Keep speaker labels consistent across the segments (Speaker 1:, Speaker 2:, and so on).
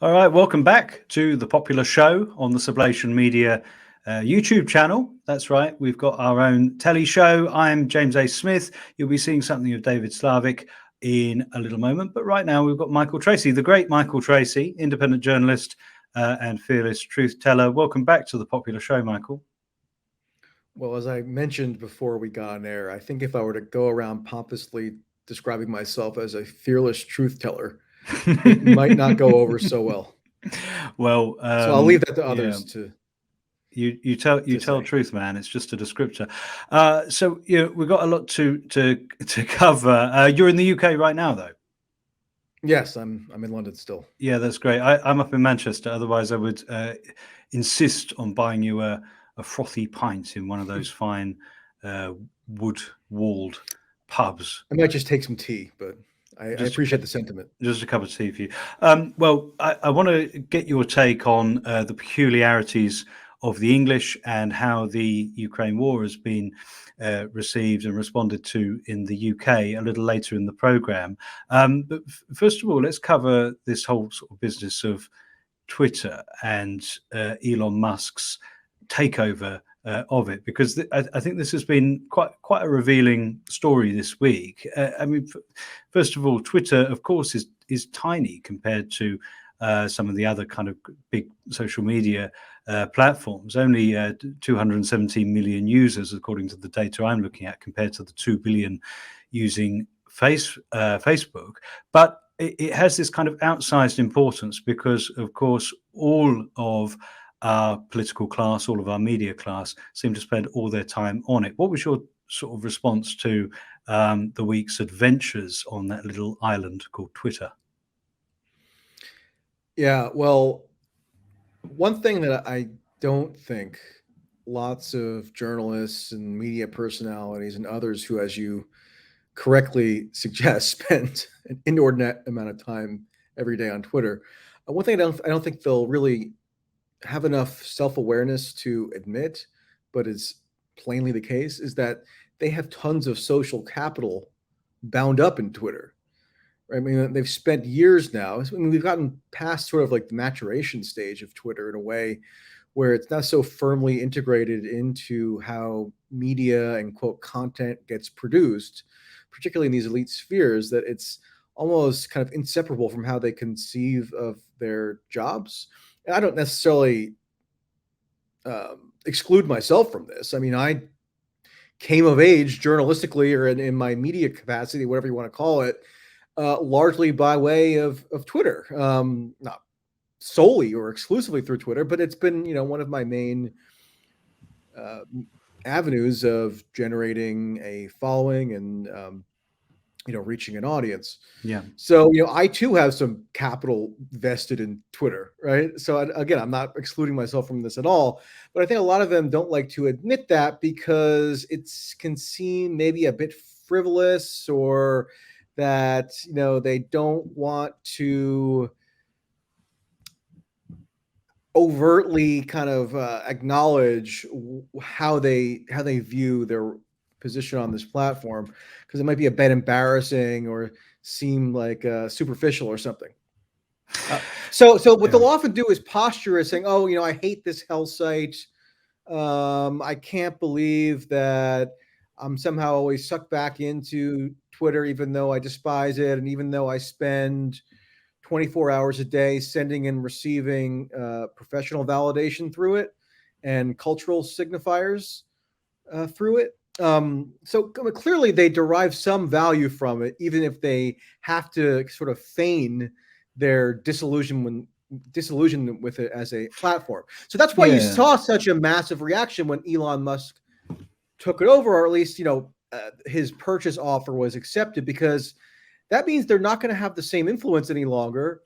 Speaker 1: All right, welcome back to the popular show on the Sublation Media YouTube channel. That's right, we've got our own telly show. I'm James A. Smith. You'll be seeing something of David Slavic in a little moment. But right now, we've got Michael Tracey, the great Michael Tracey, independent journalist and fearless truth teller. Welcome back to the popular show, Michael.
Speaker 2: Well, as I mentioned before we got on air, I think if I were to go around pompously describing myself as a fearless truth teller, it might not go over so well.
Speaker 1: Well,
Speaker 2: so I'll leave that to others to.
Speaker 1: You tell truth, man. It's just a descriptor. So we've got a lot to cover. You're in the UK right now, though.
Speaker 2: Yes, I'm in London still.
Speaker 1: Yeah, that's great. I'm up in Manchester. Otherwise, I would insist on buying you a frothy pint in one of those fine wood-walled pubs.
Speaker 2: I might just take some tea, but I appreciate the sentiment.
Speaker 1: Just a cup of tea for you. Well, I want to get your take on the peculiarities of the English and how the Ukraine war has been received and responded to in the UK a little later in the programme. But first of all, let's cover this whole sort of business of Twitter and Elon Musk's takeover of it, because I think this has been quite a revealing story this week. I mean, first of all, Twitter, of course, is tiny compared to some of the other kind of big social media platforms. Only 217 million users, according to the data I'm looking at, compared to the 2 billion using Facebook. But it has this kind of outsized importance because, of course, all of our political class, all of our media class seem to spend all their time on it. What was your sort of response to the week's adventures on that little island called Twitter?
Speaker 2: Yeah, well, one thing that I don't think lots of journalists and media personalities and others who, as you correctly suggest, spend an inordinate amount of time every day on Twitter. One thing I don't think they'll really have enough self-awareness to admit, but is plainly the case, is that they have tons of social capital bound up in Twitter. I mean, they've spent years now. I mean, we've gotten past sort of like the maturation stage of Twitter in a way where it's not so firmly integrated into how media and quote content gets produced, particularly in these elite spheres, that it's almost kind of inseparable from how they conceive of their jobs. And I don't necessarily exclude myself from this. I mean, I came of age journalistically or in my media capacity, whatever you want to call it, largely by way of Twitter, not solely or exclusively through Twitter, but it's been, one of my main avenues of generating a following and, reaching an audience.
Speaker 1: Yeah.
Speaker 2: So, I too have some capital vested in Twitter, right? So again, I'm not excluding myself from this at all, but I think a lot of them don't like to admit that because it can seem maybe a bit frivolous, or that they don't want to overtly kind of acknowledge how they view their position on this platform, because it might be a bit embarrassing or seem like superficial or something. So what they'll often do is posture as saying, "Oh, I hate this hell site. I can't believe that I'm somehow always sucked back into Twitter, even though I despise it, and even though I spend 24 hours a day sending and receiving professional validation through it and cultural signifiers through it." So clearly they derive some value from it, even if they have to sort of feign their disillusionment with it as a platform. So that's why you saw such a massive reaction when Elon Musk took it over, or at least, his purchase offer was accepted, because that means they're not going to have the same influence any longer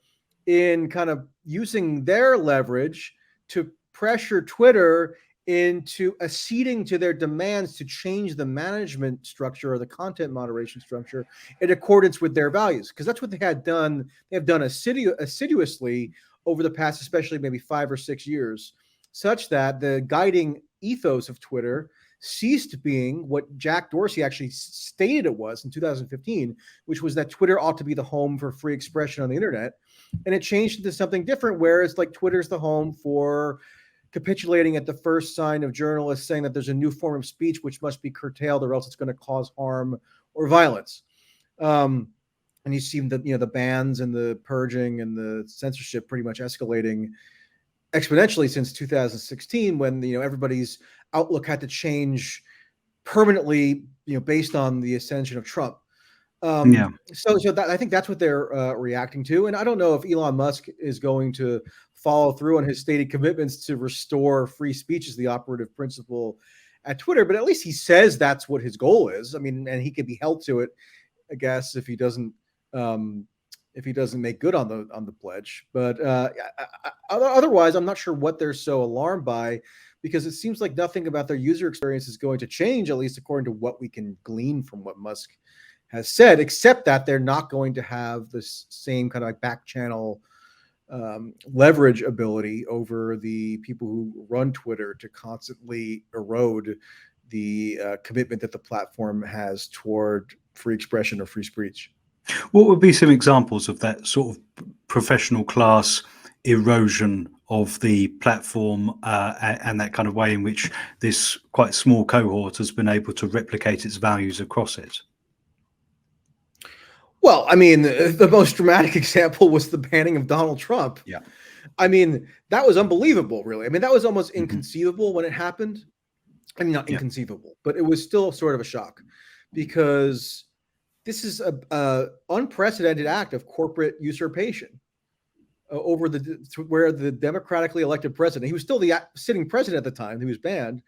Speaker 2: in kind of using their leverage to pressure Twitter into acceding to their demands to change the management structure or the content moderation structure in accordance with their values. Because that's what they have done assiduously over the past, especially maybe 5 or 6 years, such that the guiding ethos of Twitter ceased being what Jack Dorsey actually stated it was in 2015, which was that Twitter ought to be the home for free expression on the internet. And it changed into something different, where it's like Twitter's the home for capitulating at the first sign of journalists saying that there's a new form of speech which must be curtailed or else it's going to cause harm or violence. And you see the bans and the purging and the censorship pretty much escalating exponentially since 2016, when everybody's outlook had to change permanently, based on the ascension of Trump. So that, I think that's what they're reacting to, and I don't know if Elon Musk is going to follow through on his stated commitments to restore free speech as the operative principle at Twitter, but at least he says that's what his goal is. I mean, and he can be held to it, I guess, if he doesn't make good on the pledge. But otherwise, I'm not sure what they're so alarmed by, because it seems like nothing about their user experience is going to change, at least according to what we can glean from what Musk has said, except that they're not going to have this same kind of like back channel leverage ability over the people who run Twitter to constantly erode the commitment that the platform has toward free expression or free speech.
Speaker 1: What would be some examples of that sort of professional class erosion of the platform, and that kind of way in which this quite small cohort has been able to replicate its values across it?
Speaker 2: Well, I mean, the most dramatic example was the banning of Donald Trump.
Speaker 1: Yeah.
Speaker 2: I mean, that was unbelievable, really. I mean, that was almost inconceivable when it happened. I mean, not inconceivable, but it was still sort of a shock, because this is a unprecedented act of corporate usurpation over where the democratically elected president, he was still the sitting president at the time, who was banned,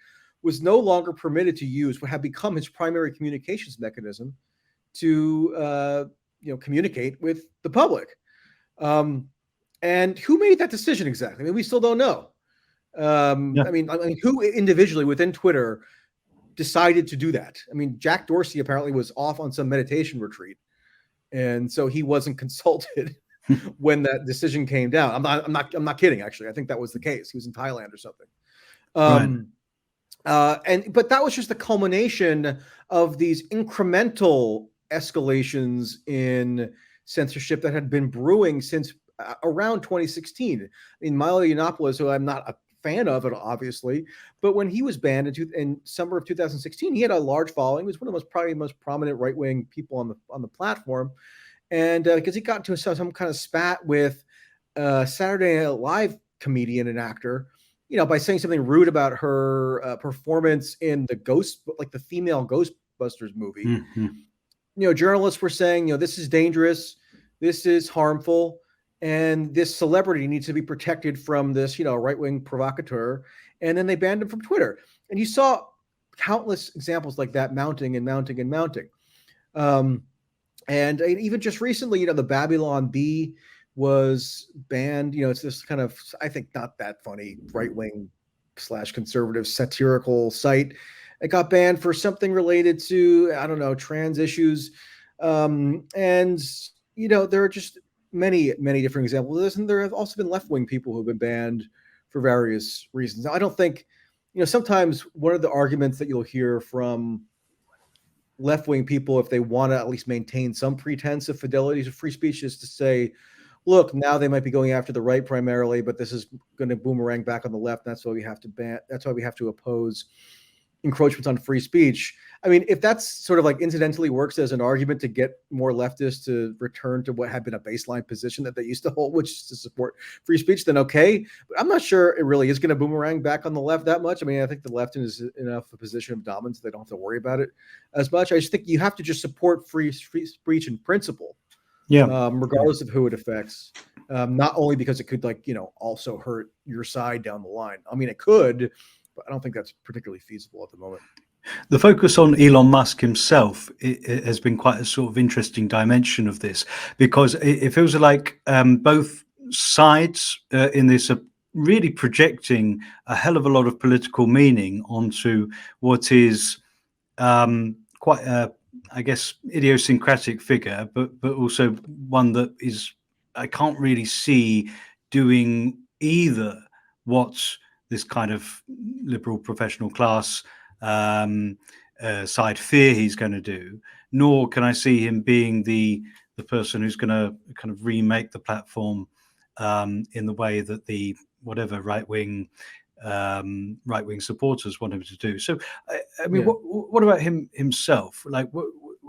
Speaker 2: was no longer permitted to use what had become his primary communications mechanism to communicate with the public. And who made that decision exactly? I mean, we still don't know. I mean, who individually within Twitter decided to do that? I mean, Jack Dorsey apparently was off on some meditation retreat, and so he wasn't consulted when that decision came down. I'm not kidding. Actually, I think that was the case. He was in Thailand or something. But that was just the culmination of these incremental escalations in censorship that had been brewing since around 2016. I mean, Milo Yiannopoulos, who I'm not a fan of it, obviously, but when he was banned in summer of 2016, he had a large following. He was one of the most prominent right-wing people on the platform, and because he got into some kind of spat with Saturday Night Live comedian and actor, by saying something rude about her performance in the female Ghostbusters movie. Journalists were saying, this is dangerous, this is harmful, and this celebrity needs to be protected from this, right-wing provocateur. And then they banned him from Twitter. And you saw countless examples like that mounting and mounting and mounting. And even just recently, the Babylon Bee was banned. It's this kind of, I think, not that funny right-wing / conservative satirical site. It got banned for something related to, I don't know, trans issues. And, there are just many, many different examples of this. And there have also been left-wing people who've been banned for various reasons. Now, I don't think, sometimes one of the arguments that you'll hear from left-wing people, if they want to at least maintain some pretense of fidelity to free speech, is to say, look, now they might be going after the right primarily, but this is going to boomerang back on the left. That's why we have to ban. That's why we have to oppose encroachments on free speech. I mean, if that's sort of like incidentally works as an argument to get more leftists to return to what had been a baseline position that they used to hold, which is to support free speech, then okay. But I'm not sure it really is going to boomerang back on the left that much. I mean, I think the left is enough a position of dominance they don't have to worry about it as much. I just think you have to just support free speech in principle, regardless of who it affects. Not only because it could also hurt your side down the line. I mean, it could, but I don't think that's particularly feasible at the moment.
Speaker 1: The focus on Elon Musk himself it has been quite a sort of interesting dimension of this, because it feels like both sides in this are really projecting a hell of a lot of political meaning onto what is quite a, I guess, idiosyncratic figure, but also one that is, I can't really see doing either what this kind of liberal professional class side fear he's going to do, nor can I see him being the person who's going to kind of remake the platform in the way that the whatever right wing supporters want him to do. So, I mean,
Speaker 2: Yeah.
Speaker 1: what about him himself? Like,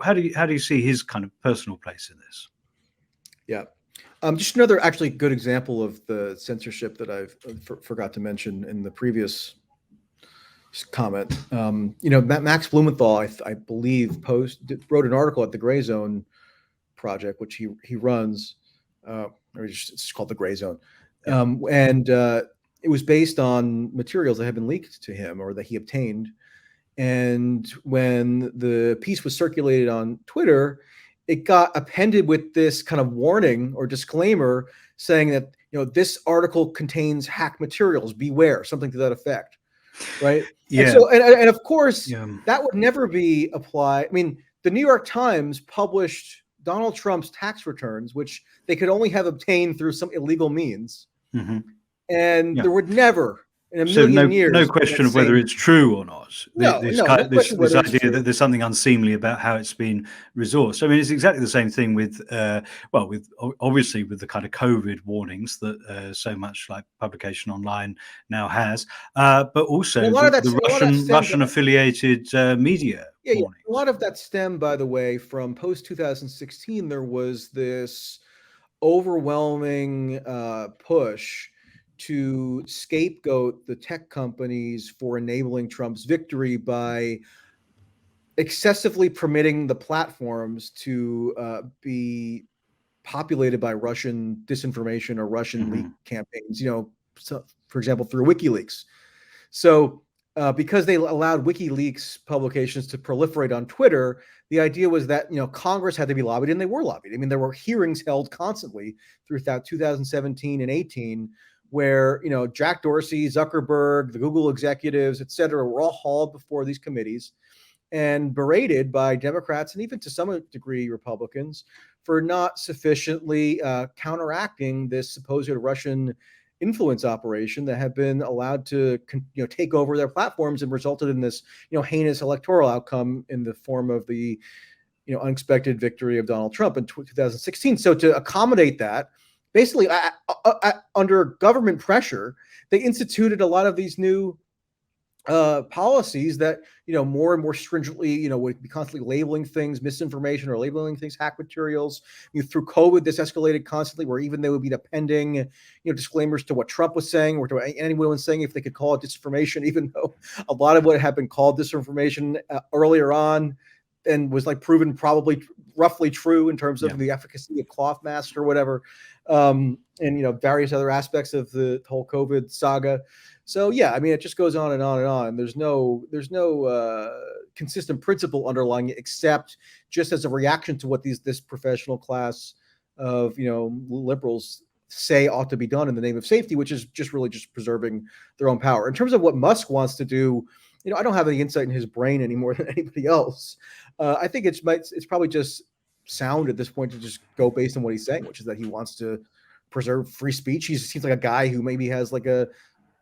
Speaker 1: how do you see his kind of personal place in this?
Speaker 2: Yeah. Just another actually good example of the censorship that I've forgot to mention in the previous comment. Max Blumenthal, I believe, wrote an article at the Gray Zone project, which he runs, or it's called the Gray Zone,
Speaker 1: Yeah.
Speaker 2: and it was based on materials that had been leaked to him or that he obtained. And when the piece was circulated on Twitter, it got appended with this kind of warning or disclaimer saying that this article contains hack materials, beware, something to that effect. Right.
Speaker 1: Yeah.
Speaker 2: And so, and of course,
Speaker 1: Yeah.
Speaker 2: that would never be applied. I mean, the New York Times published Donald Trump's tax returns, which they could only have obtained through some illegal means.
Speaker 1: Mm-hmm.
Speaker 2: And
Speaker 1: Yeah.
Speaker 2: there would never in a
Speaker 1: So
Speaker 2: million years.
Speaker 1: no question of whether it's true or not.
Speaker 2: No question
Speaker 1: This
Speaker 2: whether it's
Speaker 1: idea
Speaker 2: true.
Speaker 1: that there's something unseemly about how it's been resourced. I mean, it's exactly the same thing with, obviously with the kind of COVID warnings that so much like publication online now has, but also the Russian affiliated media.
Speaker 2: Yeah, a lot of that stemmed, by the way, from post 2016. There was this overwhelming push to scapegoat the tech companies for enabling Trump's victory by excessively permitting the platforms to be populated by Russian disinformation or Russian leak campaigns, so, for example, through WikiLeaks. So because they allowed WikiLeaks publications to proliferate on Twitter, the idea was that Congress had to be lobbied, and they were lobbied. I mean, there were hearings held constantly throughout 2017 and 18, where Jack Dorsey, Zuckerberg, the Google executives, et cetera, were all hauled before these committees and berated by Democrats and even to some degree Republicans for not sufficiently counteracting this supposed Russian influence operation that had been allowed to take over their platforms and resulted in this heinous electoral outcome in the form of the unexpected victory of Donald Trump in 2016. So to accommodate that, basically under government pressure, they instituted a lot of these new policies that more and more stringently would be constantly labeling things misinformation or labeling things hack materials. Through COVID, this escalated constantly, where even they would be appending disclaimers to what Trump was saying or to anyone was saying if they could call it disinformation, even though a lot of what had been called disinformation earlier on and was like proven probably roughly true in terms of the efficacy of cloth masks or whatever, and various other aspects of the whole COVID saga. So yeah, I mean, it just goes on and on and on. There's no consistent principle underlying it, except just as a reaction to what this professional class of liberals say ought to be done in the name of safety, which is just really just preserving their own power. In terms of what Musk wants to do, I don't have any insight in his brain any more than anybody else. I think it's probably just sound at this point to just go based on what he's saying, which is that he wants to preserve free speech. He seems like a guy who maybe has like a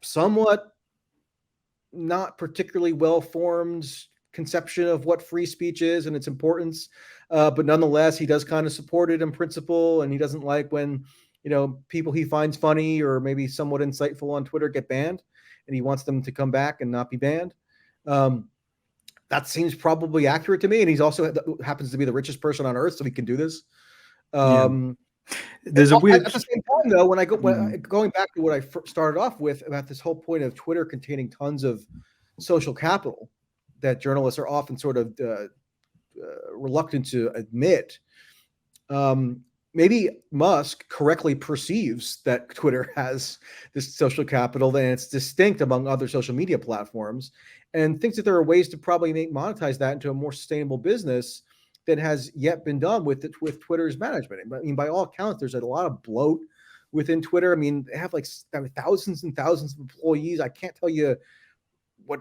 Speaker 2: somewhat not particularly well-formed conception of what free speech is and its importance, but nonetheless, he does kind of support it in principle, and he doesn't like when people he finds funny or maybe somewhat insightful on Twitter get banned, and he wants them to come back and not be banned. That seems probably accurate to me, and he's also happens to be the richest person on earth, so he can do this.
Speaker 1: There's a weird.
Speaker 2: At the same time, though, going back to what I started off with about this whole point of Twitter containing tons of social capital that journalists are often sort of reluctant to admit. Maybe Musk correctly perceives that Twitter has this social capital and it's distinct among other social media platforms, and thinks that there are ways to probably monetize that into a more sustainable business that has yet been done with Twitter's management. I mean, by all accounts, there's a lot of bloat within Twitter. I mean, they have thousands and thousands of employees. I can't tell you what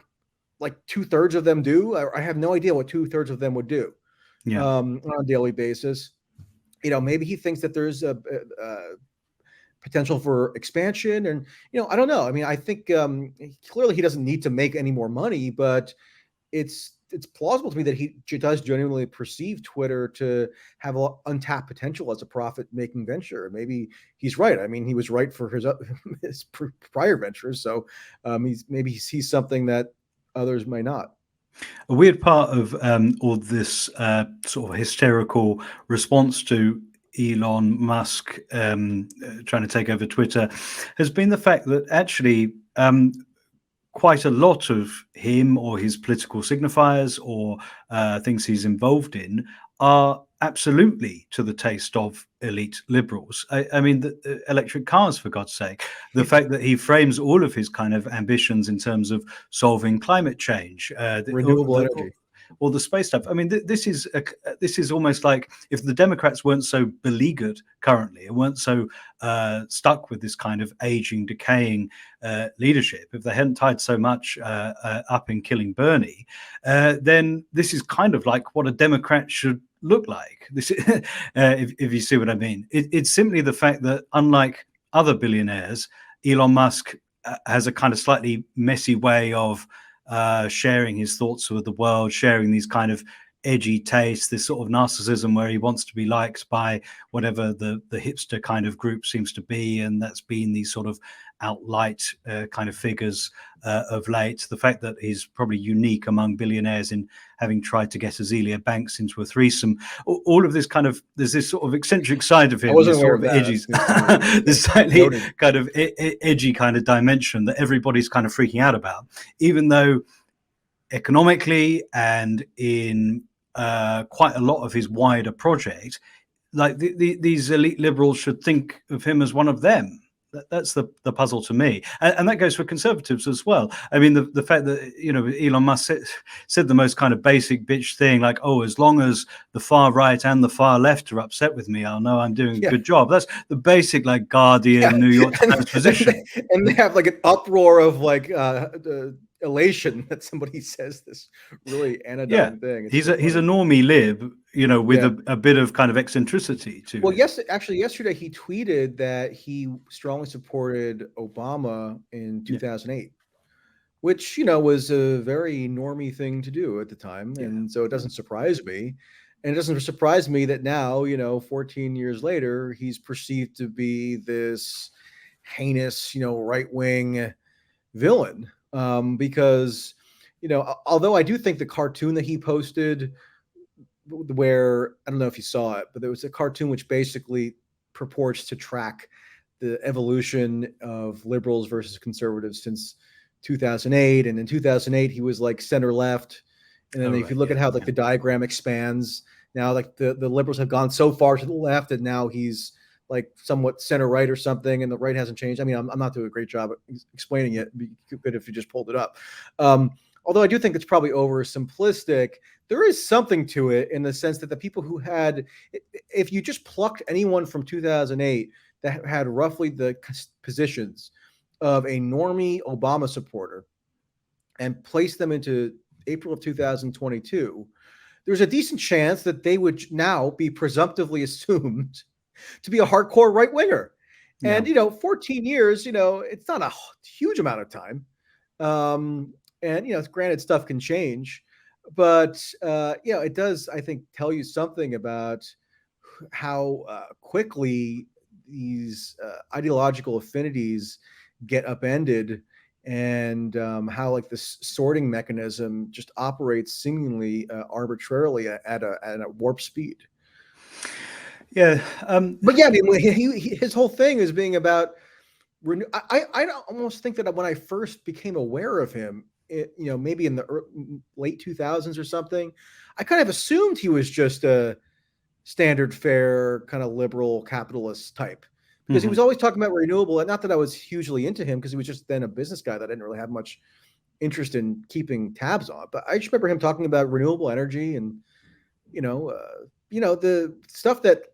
Speaker 2: 2/3 of them do. I have no idea what 2/3 of them would do on a daily basis. Maybe he thinks that there's a potential for expansion, and I don't know. I mean, I think clearly he doesn't need to make any more money, but it's plausible to me that he does genuinely perceive Twitter to have untapped potential as a profit-making venture. Maybe he's right. I mean, he was right for his prior ventures, so maybe he sees something that others may not.
Speaker 1: A weird part of all this sort of hysterical response to Elon Musk trying to take over Twitter has been the fact that actually quite a lot of him or his political signifiers or things he's involved in are absolutely to the taste of elite liberals. I mean, the electric cars, for God's sake, the fact that he frames all of his kind of ambitions in terms of solving climate change,
Speaker 2: Renewable energy.
Speaker 1: or the space stuff. I mean, this is almost like if the Democrats weren't so beleaguered currently and weren't so stuck with this kind of aging, decaying leadership, if they hadn't tied so much up in killing Bernie, then this is kind of like what a Democrat should look like. This, if you see what I mean, it's simply the fact that unlike other billionaires, Elon Musk has a kind of slightly messy way of sharing his thoughts with the world, sharing these kind of edgy tastes, this sort of narcissism where he wants to be liked by whatever the hipster kind of group seems to be, and that's been these sort of outlight kind of figures of late. The fact that he's probably unique among billionaires in having tried to get Azealia Banks into a threesome, all of this kind of, there's this sort of eccentric side of him, this sort of edgy, this slightly kind of edgy kind of dimension that everybody's kind of freaking out about, even though economically and in quite a lot of his wider project, like these elite liberals should think of him as one of them. That's the puzzle to me, and that goes for conservatives as well. I mean, the fact that, you know, Elon Musk said the most kind of basic bitch thing, like, oh, as long as the far right and the far left are upset with me, I'll know I'm doing a good job. That's the basic, like, Guardian, New York Times position.
Speaker 2: And they have like an uproar of like elation that somebody says this really anodyne thing.
Speaker 1: He's a normie lib, you know, with a bit of kind of eccentricity to
Speaker 2: well,
Speaker 1: him.
Speaker 2: yes, actually yesterday he tweeted that he strongly supported Obama in 2008, which, you know, was a very normie thing to do at the time. And so it doesn't surprise me. And it doesn't surprise me that now, you know, 14 years later, he's perceived to be this heinous, you know, right-wing villain. Because, you know, although I do think the cartoon that he posted, where, I don't know if you saw it, but there was a cartoon which basically purports to track the evolution of liberals versus conservatives since 2008. And in 2008, he was like center left. And then if you look at how like the diagram expands, now like the liberals have gone so far to the left and now he's like somewhat center right or something, and the right hasn't changed. I mean, I'm not doing a great job at explaining it. It'd be good if you just pulled it up. Although I do think it's probably oversimplistic, there is something to it in the sense that the people who had, if you just plucked anyone from 2008 that had roughly the positions of a normie Obama supporter and placed them into April of 2022, there's a decent chance that they would now be presumptively assumed to be a hardcore right winger. And, you know, 14 years, you know, it's not a huge amount of time. And, you know, granted, stuff can change, but, you know, it does, I think, tell you something about how quickly these ideological affinities get upended, and how like this sorting mechanism just operates seemingly arbitrarily at a warp speed.
Speaker 1: Yeah.
Speaker 2: But yeah, I mean, his whole thing is being about I almost think that when I first became aware of him, you know, maybe in the late 2000s or something, I kind of assumed he was just a standard fare kind of liberal capitalist type, because he was always talking about renewable. And not that I was hugely into him, because he was just then a business guy that I didn't really have much interest in keeping tabs on. But I just remember him talking about renewable energy and, you know, the stuff that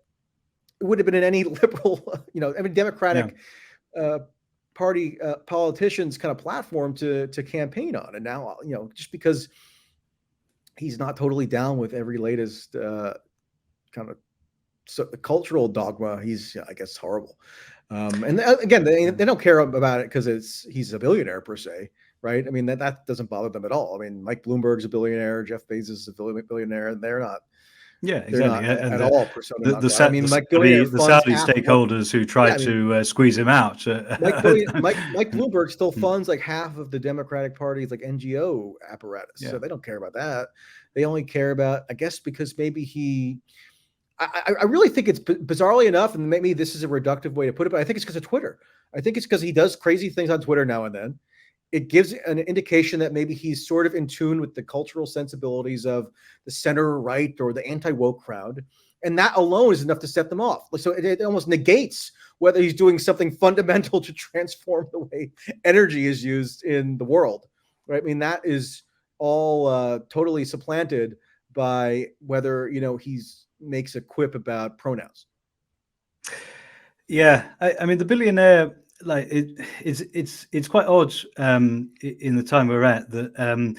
Speaker 2: would have been in any liberal, you know, I mean, Democratic party politicians kind of platform to campaign on. And now, you know, just because he's not totally down with every latest kind of cultural dogma, he's, I guess, horrible. And again, they don't care about it because he's a billionaire per se. right? I mean, that doesn't bother them at all. I mean, Mike Bloomberg's a billionaire, Jeff Bezos is a billionaire, and
Speaker 1: Yeah,
Speaker 2: they're
Speaker 1: exactly.
Speaker 2: not
Speaker 1: And
Speaker 2: at all persona
Speaker 1: the
Speaker 2: non grata. I mean, Mike billionaire
Speaker 1: The
Speaker 2: funds
Speaker 1: Saudi
Speaker 2: half of what.
Speaker 1: stakeholders who
Speaker 2: Yeah,
Speaker 1: tried
Speaker 2: I mean,
Speaker 1: to squeeze him out.
Speaker 2: Mike Bloomberg still funds like half of the Democratic Party's like NGO apparatus,
Speaker 1: Yeah.
Speaker 2: so they don't care about that. They only care about, I guess, because maybe he. I really think it's bizarrely enough, and maybe this is a reductive way to put it, but I think it's because of Twitter. I think it's because he does crazy things on Twitter now and then. It gives an indication that maybe he's sort of in tune with the cultural sensibilities of the center right or the anti-woke crowd. And that alone is enough to set them off. So it almost negates whether he's doing something fundamental to transform the way energy is used in the world. Right? I mean, that is all totally supplanted by whether, he's makes a quip about pronouns.
Speaker 1: Yeah, I mean the billionaire, like it's quite odd in the time we're at that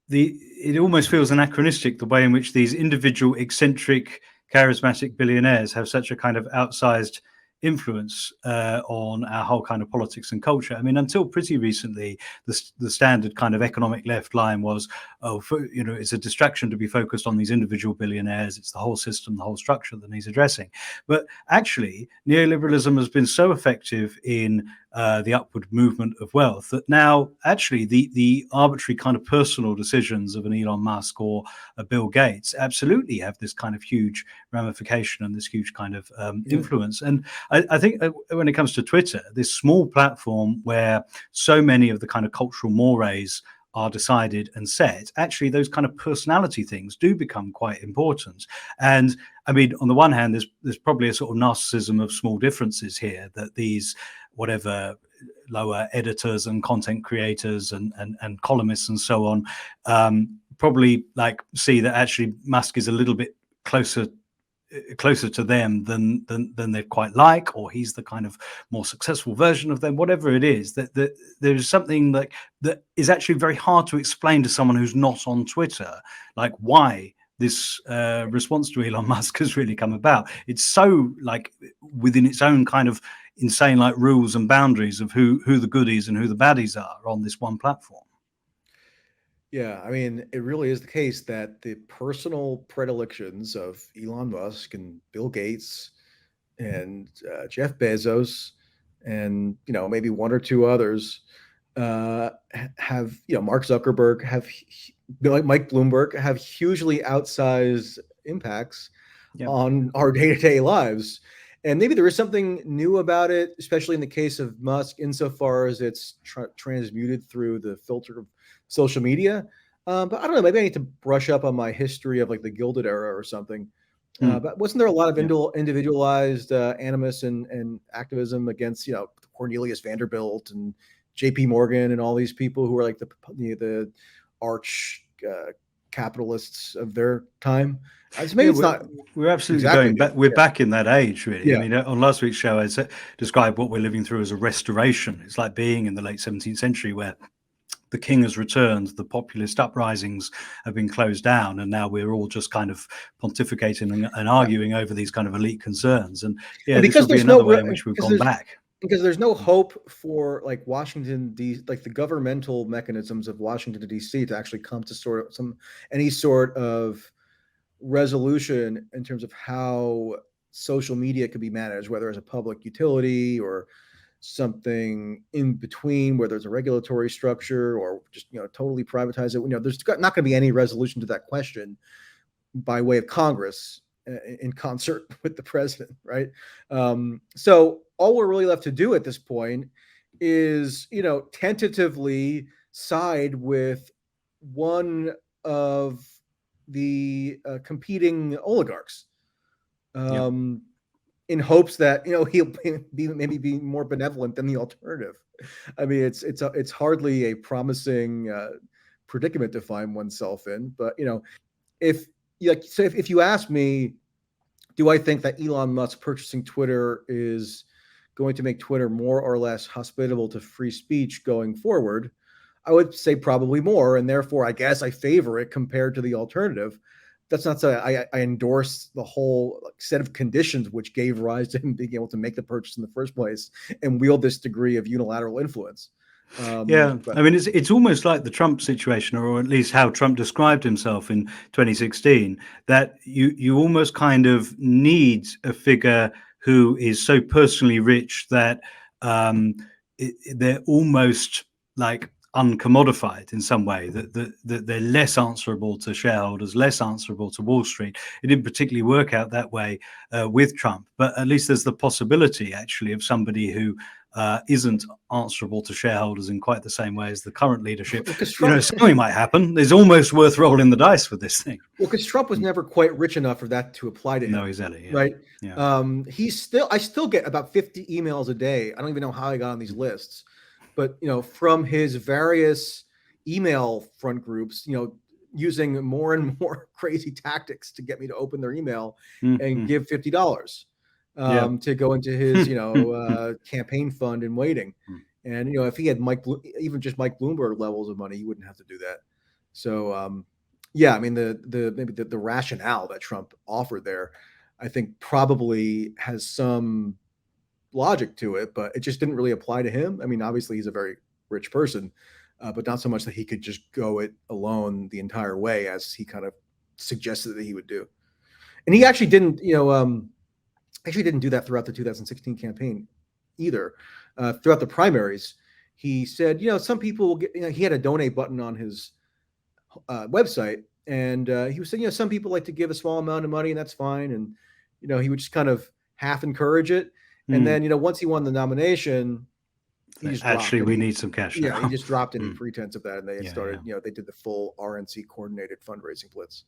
Speaker 1: it almost feels anachronistic the way in which these individual eccentric charismatic billionaires have such a kind of outsized influence on our whole kind of politics and culture. I mean, until pretty recently, the standard kind of economic left line was, it's a distraction to be focused on these individual billionaires. It's the whole system, the whole structure that needs addressing. But actually, neoliberalism has been so effective in the upward movement of wealth that now actually the arbitrary kind of personal decisions of an Elon Musk or a Bill Gates absolutely have this kind of huge ramification and this huge kind of influence. And I think when it comes to Twitter, this small platform where so many of the kind of cultural mores are decided and set, actually those kind of personality things do become quite important. And I mean, on the one hand, there's probably a sort of narcissism of small differences here, that these whatever lower editors and content creators and columnists and so on probably like see that actually Musk is a little bit closer to them than they'd quite like, or he's the kind of more successful version of them, whatever it is, that there's something that is actually very hard to explain to someone who's not on Twitter, like why this response to Elon Musk has really come about. It's so like within its own kind of insane like rules and boundaries of who the goodies and who the baddies are on this one platform.
Speaker 2: Yeah, I mean, it really is the case that the personal predilections of Elon Musk and Bill Gates and Jeff Bezos and maybe one or two others have Mark Zuckerberg, have Mike Bloomberg, have hugely outsized impacts on our day-to-day lives. And maybe there is something new about it, especially in the case of Musk, insofar as it's transmuted through the filter of social media. But I don't know, maybe I need to brush up on my history of like the Gilded Era or something. But wasn't there a lot of individualized animus and activism against, Cornelius Vanderbilt and J.P. Morgan and all these people who were like the arch capitalists of their time? So maybe it's not.
Speaker 1: We're absolutely
Speaker 2: exactly
Speaker 1: going back. We're back in that age, really.
Speaker 2: Yeah.
Speaker 1: I mean, on last week's show, I described what we're living through as a restoration. It's like being in the late 17th century where the king has returned, the populist uprisings have been closed down, and now we're all just kind of pontificating and arguing over these kind of elite concerns. And this will be another way in which we've gone back.
Speaker 2: Because there's no hope for like Washington D, like the governmental mechanisms of Washington D.C. to actually come to any sort of resolution in terms of how social media could be managed, whether as a public utility or something in between, where there's a regulatory structure or just totally privatize it. There's not going to be any resolution to that question by way of Congress in concert with the president, right? So all we're really left to do at this point is tentatively side with one of the competing oligarchs, in hopes that he'll be more benevolent than the alternative. I mean, it's hardly a promising predicament to find oneself in. But if you ask me, do I think that Elon Musk purchasing Twitter is going to make Twitter more or less hospitable to free speech going forward? I would say probably more, and therefore I guess I favor it compared to the alternative. That's not so I endorse the whole set of conditions which gave rise to him being able to make the purchase in the first place and wield this degree of unilateral influence.
Speaker 1: Yeah,
Speaker 2: But
Speaker 1: I mean, it's almost like the Trump situation, or at least how Trump described himself in 2016, that you almost kind of need a figure who is so personally rich that they're almost like uncommodified in some way, that they're less answerable to shareholders, less answerable to Wall Street. It didn't particularly work out that way with Trump, but at least there's the possibility actually of somebody who isn't answerable to shareholders in quite the same way as the current leadership.
Speaker 2: because
Speaker 1: You know,
Speaker 2: Trump,
Speaker 1: something might happen. It's almost worth rolling the dice with this thing.
Speaker 2: well, because Trump was never quite rich enough for that to apply to him.
Speaker 1: No, exactly. Yeah.
Speaker 2: Right.
Speaker 1: Yeah.
Speaker 2: I still get about 50 emails a day. I don't even know how I got on these lists, but from his various email front groups, using more and more crazy tactics to get me to open their email and give $50 to go into his, campaign fund and waiting. And, if he had even just Mike Bloomberg levels of money, he wouldn't have to do that. So, yeah, I mean, maybe the rationale that Trump offered there, I think probably has some logic to it, but it just didn't really apply to him. I mean, obviously he's a very rich person, but not so much that he could just go it alone the entire way as he kind of suggested that he would do. And he actually didn't, do that throughout the 2016 campaign either. Throughout the primaries, he said, some people will get, he had a donate button on his website, and he was saying, some people like to give a small amount of money, and that's fine. And he would just kind of half encourage it, and then once he won the nomination, he just
Speaker 1: actually we need some cash.
Speaker 2: Yeah, he just dropped any pretense of that, and they started. They did the full RNC coordinated fundraising blitz.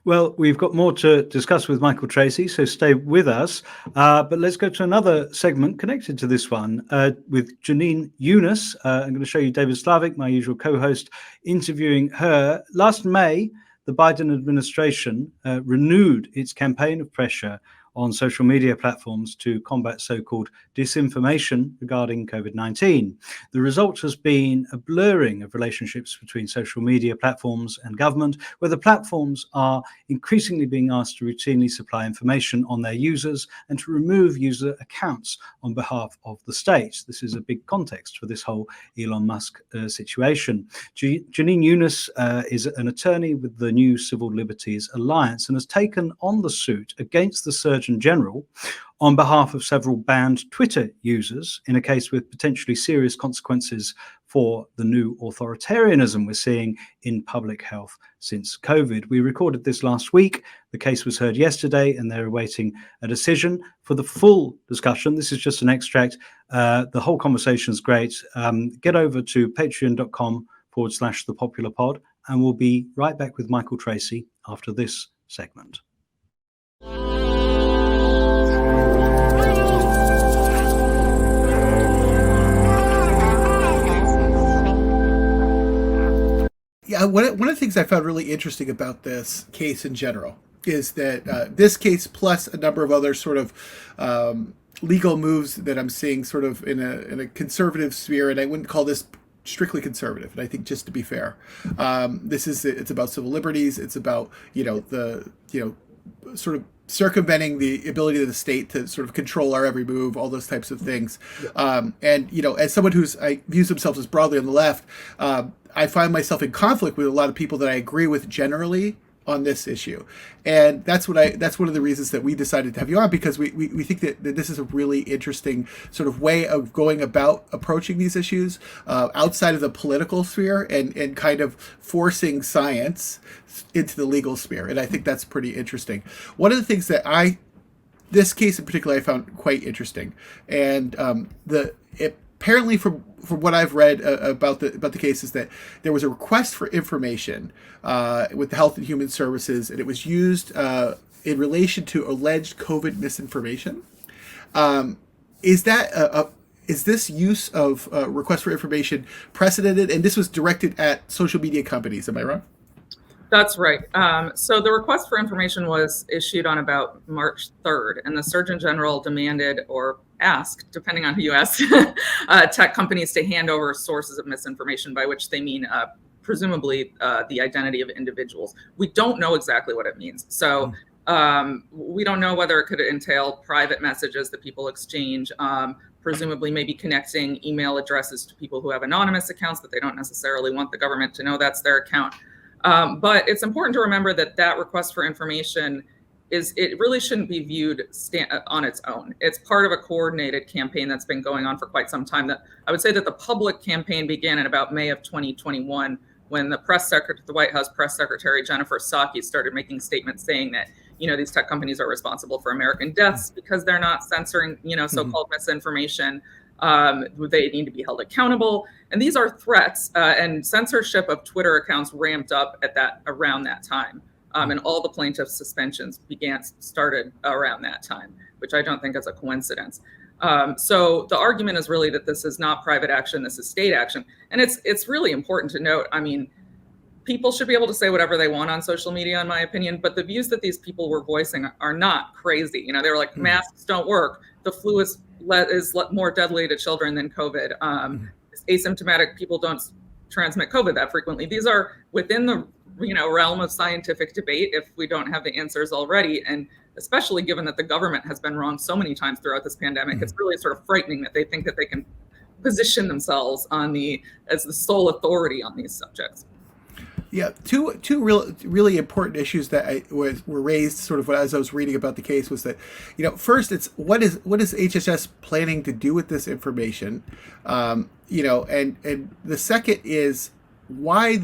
Speaker 1: Well, we've got more to discuss with Michael Tracey, so stay with us. But let's go to another segment connected to this one with Jenin Younes. I'm going to show you David Slavic, my usual co-host, interviewing her. Last May, the Biden administration renewed its campaign of pressure on social media platforms to combat so-called disinformation regarding COVID-19. The result has been a blurring of relationships between social media platforms and government, where the platforms are increasingly being asked to routinely supply information on their users and to remove user accounts on behalf of the state. This is a big context for this whole Elon Musk situation. Jenin Younes is an attorney with the New Civil Liberties Alliance and has taken on the suit against the Surgeon General on behalf of several banned Twitter users in a case with potentially serious consequences for the new authoritarianism we're seeing in public health since COVID. We recorded this last week. The case was heard yesterday, and they're awaiting a decision. For the full discussion, this is just an extract. The whole conversation is great. Get over to patreon.com/thepopularpod, and we'll be right back with Michael Tracey after this segment.
Speaker 3: Yeah, one of the things I found really interesting about this case in general is that this case plus a number of other sort of legal moves that I'm seeing sort of in a conservative sphere, and I wouldn't call this strictly conservative. And I think, just to be fair, it's about civil liberties. It's about sort of circumventing the ability of the state to sort of control our every move, all those types of things. And as someone I views themselves as broadly on the left, I find myself in conflict with a lot of people that I agree with generally on this issue. And that's one of the reasons that we decided to have you on, because we think that this is a really interesting sort of way of going about approaching these issues outside of the political sphere and kind of forcing science into the legal sphere. And I think that's pretty interesting. One of the things that this case in particular, I found quite interesting. And apparently from what I've read about the case is that there was a request for information with the Health and Human Services, and it was used in relation to alleged COVID misinformation. Is this use of request for information precedented? And this was directed at social media companies. Am I wrong?
Speaker 4: That's right. So the request for information was issued on about March 3rd, and the Surgeon General demanded or asked, depending on who you ask, tech companies to hand over sources of misinformation, by which they mean presumably the identity of individuals. We don't know exactly what it means. So we don't know whether it could entail private messages that people exchange, presumably maybe connecting email addresses to people who have anonymous accounts that they don't necessarily want the government to know that's their account. But it's important to remember that request for information it really shouldn't be viewed on its own. It's part of a coordinated campaign that's been going on for quite some time. That I would say that the public campaign began in about May of 2021, when the White House press secretary Jennifer Psaki started making statements saying that these tech companies are responsible for American deaths because they're not censoring so-called misinformation. They need to be held accountable, and these are threats. And censorship of Twitter accounts ramped up around that time. And all the plaintiffs' suspensions started around that time, which I don't think is a coincidence. So the argument is really that this is not private action, this is state action. And it's really important to note, I mean, people should be able to say whatever they want on social media, in my opinion, but the views that these people were voicing are not crazy. They were like, masks don't work, the flu is more deadly to children than COVID. Asymptomatic people don't transmit COVID that frequently. These are within the realm of scientific debate if we don't have the answers already. And especially given that the government has been wrong so many times throughout this pandemic, it's really sort of frightening that they think that they can position themselves as the sole authority on these subjects.
Speaker 3: Yeah, two really important issues that were raised sort of as I was reading about the case was that, first it's what is HHS planning to do with this information, and the second is why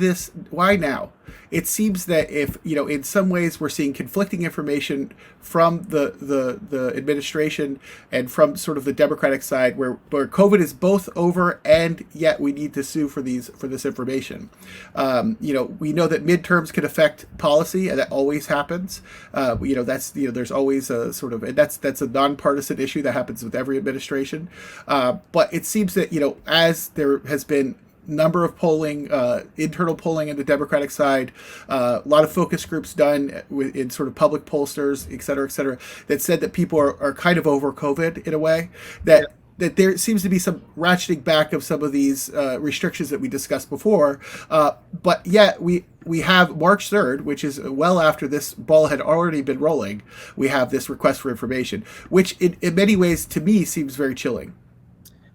Speaker 3: now? It seems that if in some ways we're seeing conflicting information from the administration and from sort of the Democratic side, where COVID is both over and yet we need to sue for this information. We know that midterms can affect policy, and that always happens. There's always a sort of, and that's a nonpartisan issue that happens with every administration. But it seems that as there has been number of polling, internal polling in the Democratic side, a lot of focus groups done in sort of public pollsters, et cetera, that said that people are kind of over COVID in a way, that there seems to be some ratcheting back of some of these restrictions that we discussed before. But yet we have March 3rd, which is well after this ball had already been rolling, we have this request for information, which in many ways to me seems very chilling.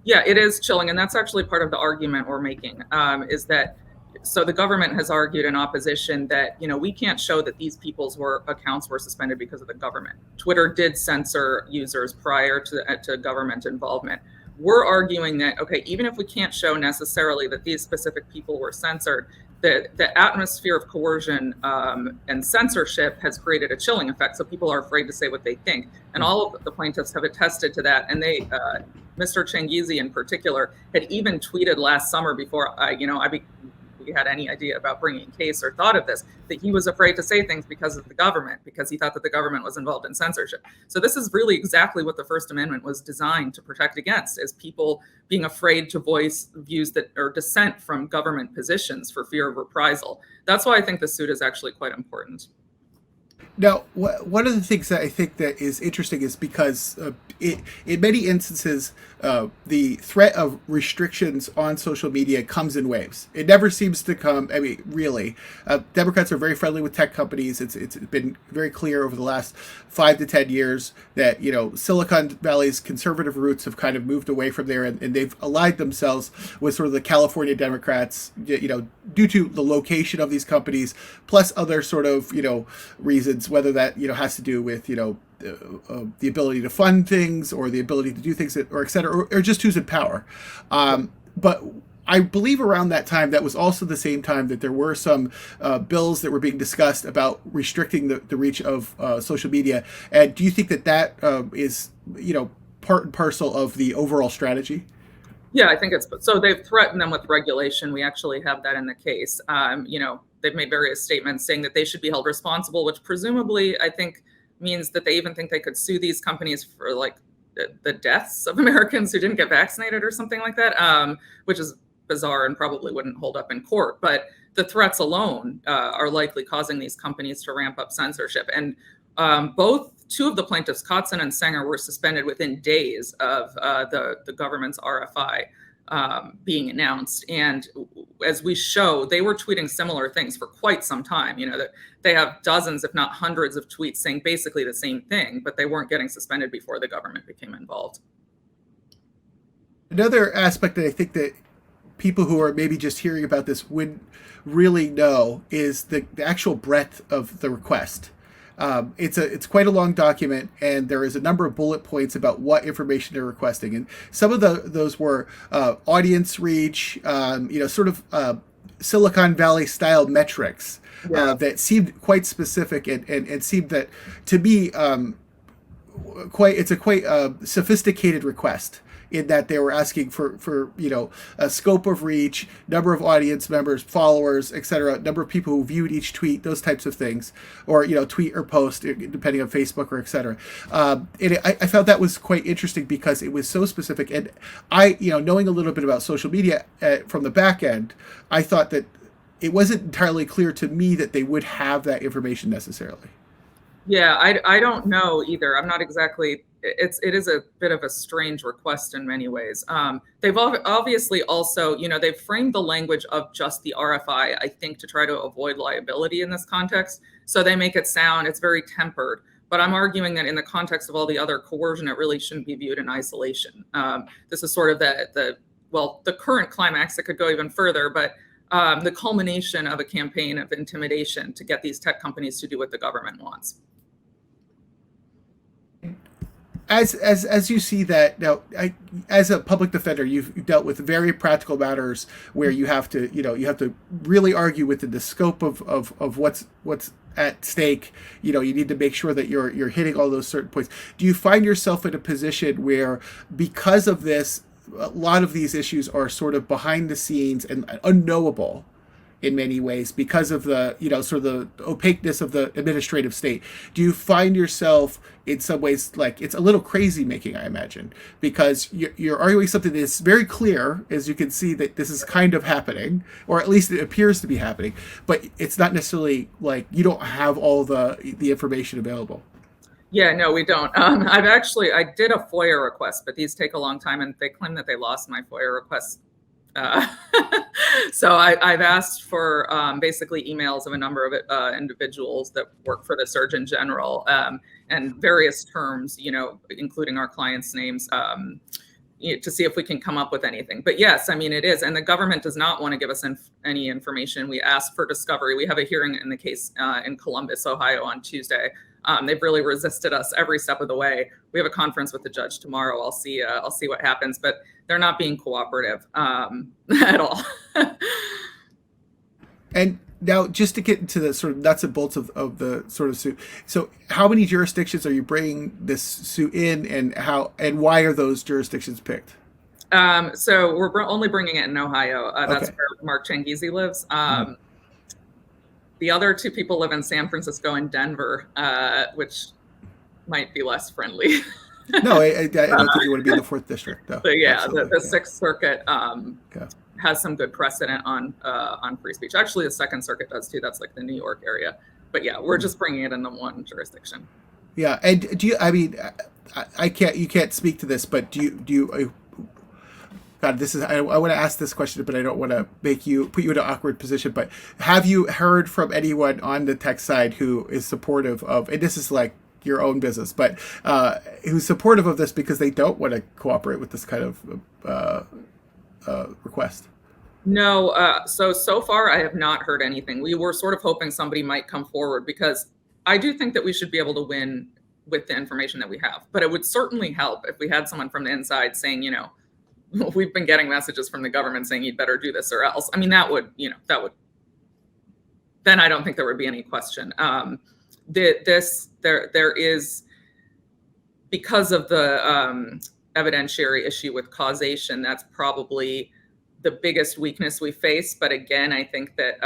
Speaker 4: Yeah, it is chilling. And that's actually part of the argument we're making, is that, so the government has argued in opposition that, we can't show that these people's accounts were suspended because of the government. Twitter did censor users prior to government involvement. We're arguing that, okay, even if we can't show necessarily that these specific people were censored, the atmosphere of coercion and censorship has created a chilling effect. So people are afraid to say what they think. And all of the plaintiffs have attested to that. And they, Mr. Changizi in particular, had even tweeted last summer before we had any idea about bringing a case or thought of this, that he was afraid to say things because of the government, because he thought that the government was involved in censorship. So this is really exactly what the First Amendment was designed to protect against, is people being afraid to voice views that are dissent from government positions for fear of reprisal. That's why I think the suit is actually quite important.
Speaker 3: Now, one of the things that I think that is interesting is because in many instances, the threat of restrictions on social media comes in waves. It never seems to come, really. Democrats are very friendly with tech companies. It's been very clear over the last 5 to 10 years that, Silicon Valley's conservative roots have kind of moved away from there, and they've allied themselves with sort of the California Democrats, due to the location of these companies, plus other sort of, reasons, whether that, has to do with, the ability to fund things or the ability to do things, or et cetera, or just who's in power. But I believe around that time, that was also the same time that there were some bills that were being discussed about restricting the reach of social media. And do you think that is, part and parcel of the overall strategy?
Speaker 4: Yeah, I think so. They've threatened them with regulation. We actually have that in the case. They've made various statements saying that they should be held responsible, which presumably I think means that they even think they could sue these companies for like the deaths of Americans who didn't get vaccinated or something like that, which is bizarre and probably wouldn't hold up in court. But the threats alone are likely causing these companies to ramp up censorship. And two of the plaintiffs, Kotzen and Sanger, were suspended within days of the government's RFI being announced. And as we show, they were tweeting similar things for quite some time. That they have dozens, if not hundreds, of tweets saying basically the same thing, but they weren't getting suspended before the government became involved.
Speaker 3: Another aspect that I think that people who are maybe just hearing about this would really know is the actual breadth of the request. It's quite a long document, and there is a number of bullet points about what information they're requesting, and some of those were audience reach, sort of Silicon Valley style metrics that seemed quite specific and seemed that to me it's a quite sophisticated request, in that they were asking for a scope of reach, number of audience members, followers, etc., number of people who viewed each tweet, those types of things, or tweet or post, depending on Facebook or etc. And I found that was quite interesting because it was so specific. And I, knowing a little bit about social media from the back end, I thought that it wasn't entirely clear to me that they would have that information necessarily.
Speaker 4: Yeah, I don't know either. I'm not exactly. It is a bit of a strange request in many ways. They've obviously also, they've framed the language of just the RFI, I think, to try to avoid liability in this context. So they make it sound, it's very tempered. But I'm arguing that in the context of all the other coercion, it really shouldn't be viewed in isolation. This is sort of the current climax. It could go even further, but the culmination of a campaign of intimidation to get these tech companies to do what the government wants.
Speaker 3: As you see that now, as a public defender, you've dealt with very practical matters where you have to really argue within the scope of what's at stake. You need to make sure that you're hitting all those certain points. Do you find yourself in a position where, because of this, a lot of these issues are sort of behind the scenes and unknowable in many ways because of the sort of the opaqueness of the administrative state? Do you find yourself in some ways like it's a little crazy making, I imagine, because you're arguing something that's very clear, as you can see, that this is kind of happening, or at least it appears to be happening, but it's not necessarily like you don't have all the information available?
Speaker 4: Yeah, no, we don't. I did a FOIA request, but these take a long time, and they claim that they lost my FOIA request. So I've asked for basically emails of a number of individuals that work for the Surgeon General and various terms, including our clients' names, to see if we can come up with anything. But yes, I mean, it is. And the government does not want to give us any information. We asked for discovery. We have a hearing in the case in Columbus, Ohio on Tuesday. They've really resisted us every step of the way. We have a conference with the judge tomorrow. I'll see what happens, but they're not being cooperative at all.
Speaker 3: And now, just to get into the sort of nuts and bolts of the sort of suit. So, how many jurisdictions are you bringing this suit in, and why are those jurisdictions picked?
Speaker 4: So we're only bringing it in Ohio. That's where Mark Changizi lives. The other two people live in San Francisco and Denver, which might be less friendly.
Speaker 3: No, I don't think you want to be in the 4th District, though.
Speaker 4: So yeah, the 6th Circuit has some good precedent on free speech. Actually, the 2nd Circuit does too. That's like the New York area. But yeah, we're just bringing it in the one jurisdiction.
Speaker 3: Yeah, and do you? I mean, you can't speak to this, but do you? God, this is. I want to ask this question, but I don't want to put you in an awkward position. But have you heard from anyone on the tech side who is supportive of? And this is like your own business, but who's supportive of this because they don't want to cooperate with this kind of request?
Speaker 4: No. So far, I have not heard anything. We were sort of hoping somebody might come forward because I do think that we should be able to win with the information that we have. But it would certainly help if we had someone from the inside saying, we've been getting messages from the government saying you'd better do this or else. I mean, that would, then I don't think there would be any question. There is, because of the evidentiary issue with causation, that's probably the biggest weakness we face. But again, I think that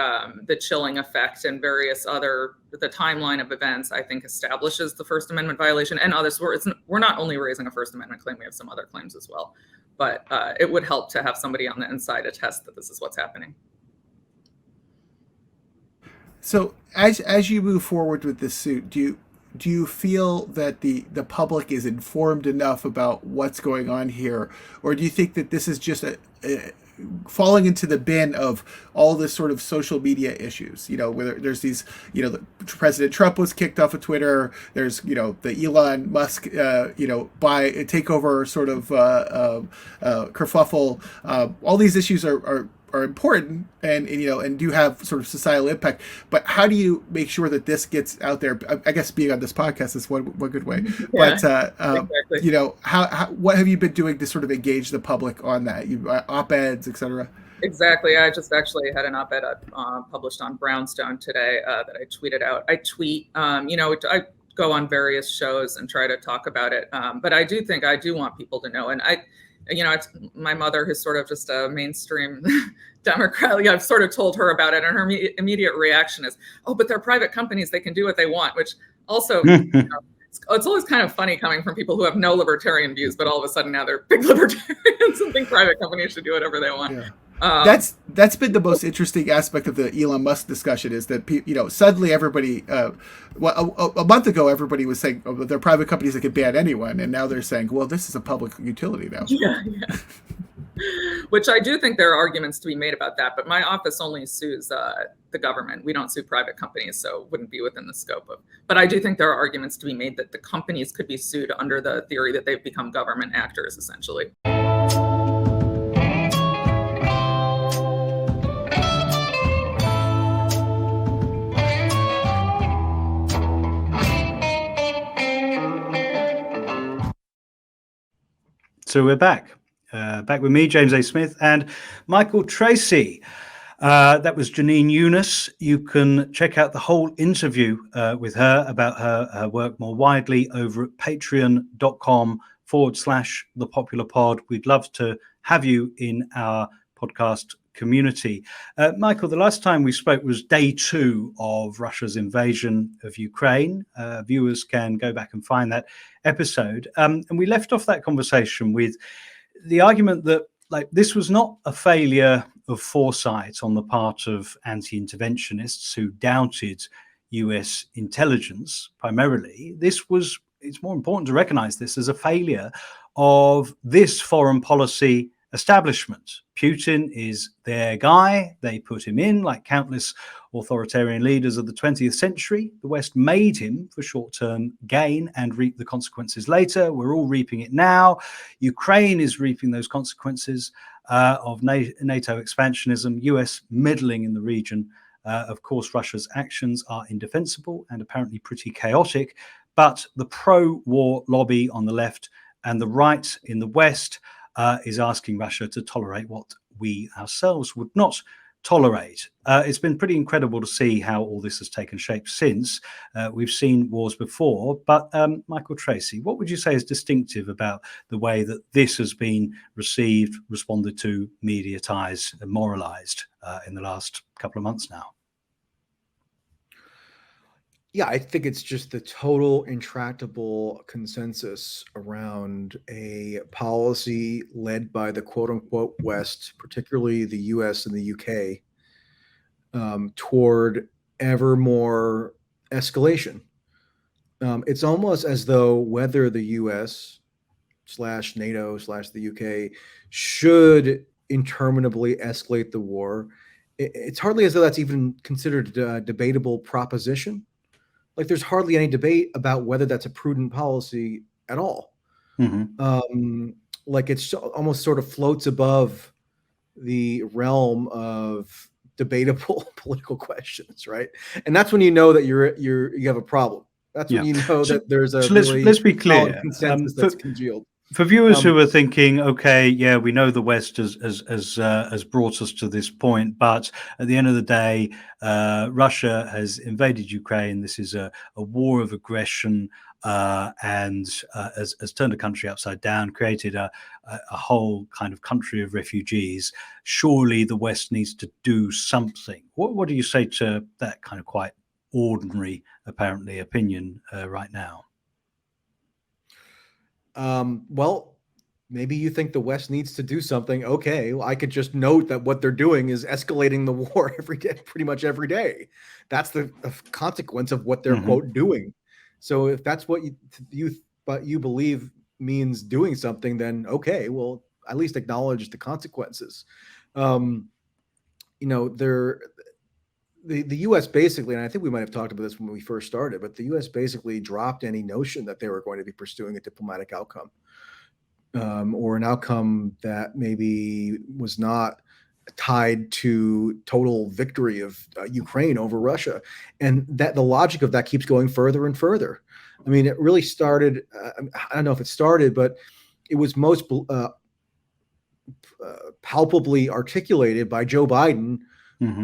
Speaker 4: the chilling effect and the timeline of events, I think, establishes the First Amendment violation and others. We're not only raising a First Amendment claim, we have some other claims as well. But it would help to have somebody on the inside attest that this is what's happening.
Speaker 3: So as you move forward with this suit, do you feel that the public is informed enough about what's going on here, or do you think that this is just falling into the bin of all this sort of social media issues. Whether there's these, President Trump was kicked off of Twitter. There's, the Elon Musk, takeover sort of kerfuffle. All these issues are important and do have sort of societal impact. But how do you make sure that this gets out there? I guess being on this podcast is one good way.
Speaker 4: Yeah,
Speaker 3: But
Speaker 4: exactly.
Speaker 3: how what have you been doing to sort of engage the public on that? Op-eds, etc.
Speaker 4: Exactly. I just actually had an op-ed published on Brownstone today that I tweeted out. I tweet, I go on various shows and try to talk about it. But I do think I do want people to know. And it's my mother, who's sort of just a mainstream Democrat. I've sort of told her about it, and her immediate reaction is, "Oh, but they're private companies; they can do what they want." Which also, it's always kind of funny coming from people who have no libertarian views, but all of a sudden now they're big libertarians and think private companies should do whatever they want.
Speaker 3: Yeah. That's been the most interesting aspect of the Elon Musk discussion, is that suddenly everybody, a month ago everybody was saying, oh, they're private companies that can ban anyone, and now they're saying, well, this is a public utility now.
Speaker 4: Yeah. Which I do think there are arguments to be made about that, but my office only sues the government. We don't sue private companies, so it wouldn't be within the scope of. But I do think there are arguments to be made that the companies could be sued under the theory that they've become government actors, essentially.
Speaker 1: So we're back with me, James A. Smith, and Michael Tracey. That was Jenin Younes. You can check out the whole interview with her about her work more widely over at patreon.com/The Popular Pod. We'd love to have you in our podcast community. Michael, the last time we spoke was day 2 of Russia's invasion of Ukraine. Viewers can go back and find that episode. And we left off that conversation with the argument that this was not a failure of foresight on the part of anti-interventionists who doubted US intelligence primarily. It's more important to recognize this as a failure of this foreign policy establishment. Putin is their guy. They put him in, like countless authoritarian leaders of the 20th century. The West made him for short-term gain and reap the consequences later. We're all reaping it now. Ukraine is reaping those consequences of NATO expansionism, US meddling in the region. Of course, Russia's actions are indefensible and apparently pretty chaotic, but the pro-war lobby on the left and the right in the West is asking Russia to tolerate what we ourselves would not tolerate. It's been pretty incredible to see how all this has taken shape since. We've seen wars before, but Michael Tracey, what would you say is distinctive about the way that this has been received, responded to, mediatized, and moralized in the last couple of months now?
Speaker 2: Yeah, I think it's just the total intractable consensus around a policy led by the quote unquote West, particularly the US and the UK, toward ever more escalation. It's almost as though whether the US / NATO / the UK should interminably escalate the war, it's hardly as though that's even considered a debatable proposition. There's hardly any debate about whether that's a prudent policy at all. Mm-hmm. It's almost sort of floats above the realm of debatable political questions, right? And that's when you know that you have a problem. That's when you know that there's a
Speaker 1: let's be clear,
Speaker 2: consensus that's congealed.
Speaker 1: For viewers who are thinking, okay, yeah, we know the West has brought us to this point, but at the end of the day, Russia has invaded Ukraine. This is a war of aggression and has turned a country upside down, created a whole kind of country of refugees. Surely the West needs to do something. What do you say to that kind of quite ordinary, apparently, opinion right now?
Speaker 2: Well, maybe you think the West needs to do something. Okay, well, I could just note that what they're doing is escalating the war every day, pretty much every day. That's the consequence of what they're quote doing. So if that's what you believe means doing something, then okay, well, at least acknowledge the consequences. You know, the U.S. basically, and I think we might have talked about this when we first started, but the U.S. basically dropped any notion that they were going to be pursuing a diplomatic outcome, or an outcome that maybe was not tied to total victory of Ukraine over Russia, and that the logic of that keeps going further and further. I mean, it really started. I don't know if it started, but it was most palpably articulated by Joe Biden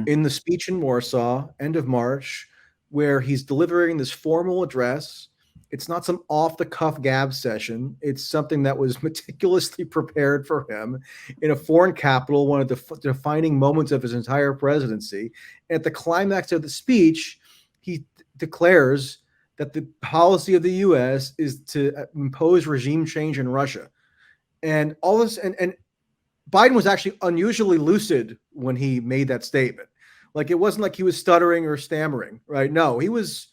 Speaker 2: in the speech in Warsaw, end of March, where he's delivering this formal address. It's not some off-the-cuff gab session. It's something that was meticulously prepared for him in a foreign capital, one of the defining moments of his entire presidency. At the climax of the speech, he declares that the policy of the U.S. is to impose regime change in Russia. And all this, and Biden was actually unusually lucid when he made that statement. Like, it wasn't like he was stuttering or stammering, right? No, he was,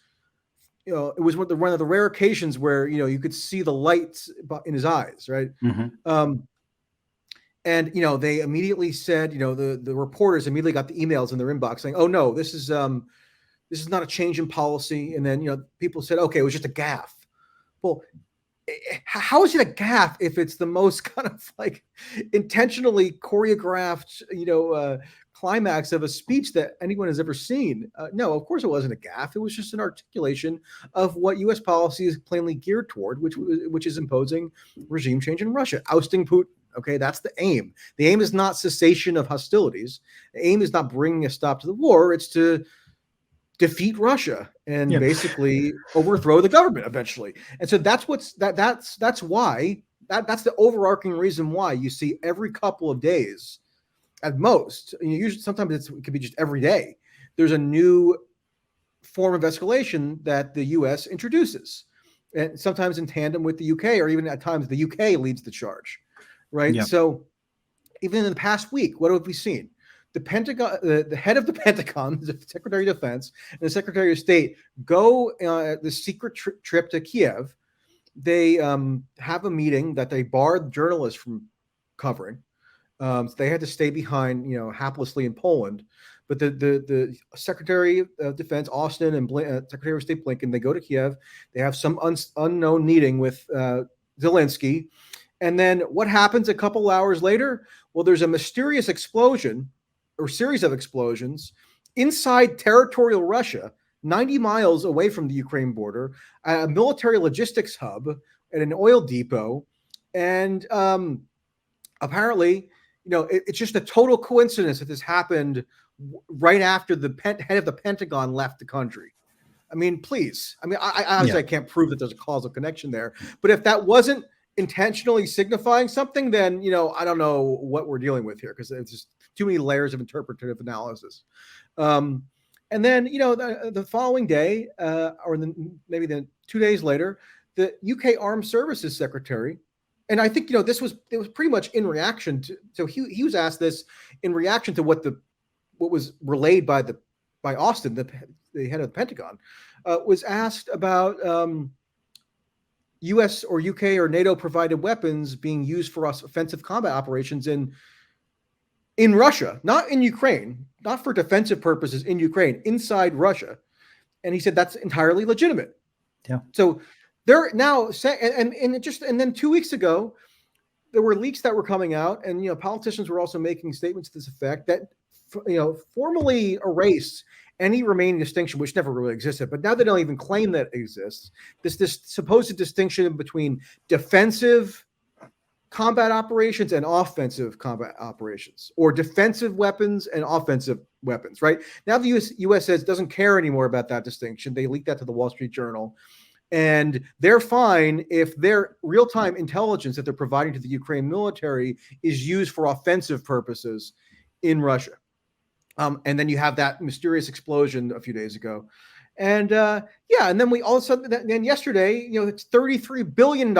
Speaker 2: you know, it was one of the rare occasions where, you know, you could see the lights in his eyes, right? And, you know, they immediately said, you know, the reporters immediately got the emails in their inbox saying, oh no, this is not a change in policy. And then, you know, people said, okay, it was just a gaffe. Well, how is it a gaffe if it's the most kind of like intentionally choreographed, you know, climax of a speech that anyone has ever seen? No, of course it wasn't a gaffe. It was just an articulation of what U.S. policy is plainly geared toward, which is imposing regime change in Russia, ousting Putin. Okay, that's the aim. The aim is not cessation of hostilities. The aim is not bringing a stop to the war. It's to defeat Russia and basically overthrow the government eventually. And so that's that's why that's the overarching reason why you see every couple of days at most, usually sometimes it could be just every day, there's a new form of escalation that the US introduces, and sometimes in tandem with the UK, or even at times the UK leads the charge, right? So even in the past week, what have we seen? The Pentagon, the head of the Pentagon, the Secretary of Defense, and the Secretary of State go the secret trip to Kiev. They have a meeting that they barred journalists from covering. So they had to stay behind, you know, haplessly in Poland. But the Secretary of Defense, Austin, and Secretary of State Blinken, they go to Kiev. They have some unknown meeting with Zelensky. And then what happens a couple hours later? Well, there's a mysterious explosion or series of explosions inside territorial Russia, 90 miles away from the Ukraine border, a military logistics hub at an oil depot. And apparently, you know, it's just a total coincidence that this happened right after the head of the Pentagon left the country. I mean, please. I mean, I obviously I can't prove that there's a causal connection there, but if that wasn't intentionally signifying something, then, you know, I don't know what we're dealing with here, because it's just too many layers of interpretative analysis. And then, you know, the following day, or maybe then 2 days later, the UK Armed Services Secretary, and I think, you know, it was pretty much in reaction to, so he was asked this in reaction to what was relayed by Austin, the head of the Pentagon, was asked about U.S. or UK or NATO provided weapons being used for offensive combat operations in Russia, not in Ukraine, not for defensive purposes in Ukraine, inside Russia. And he said that's entirely legitimate.
Speaker 1: Yeah.
Speaker 2: So they're now saying, and then 2 weeks ago, there were leaks that were coming out, and, you know, politicians were also making statements to this effect that, you know, formally erase any remaining distinction, which never really existed. But now they don't even claim that it exists. This supposed distinction between defensive combat operations and offensive combat operations, or defensive weapons and offensive weapons, right? Now the US says it doesn't care anymore about that distinction. They leaked that to the Wall Street Journal. And they're fine if their real-time intelligence that they're providing to the Ukraine military is used for offensive purposes in Russia. And then you have that mysterious explosion a few days ago. And and then we all of a sudden, then yesterday, you know, it's $33 billion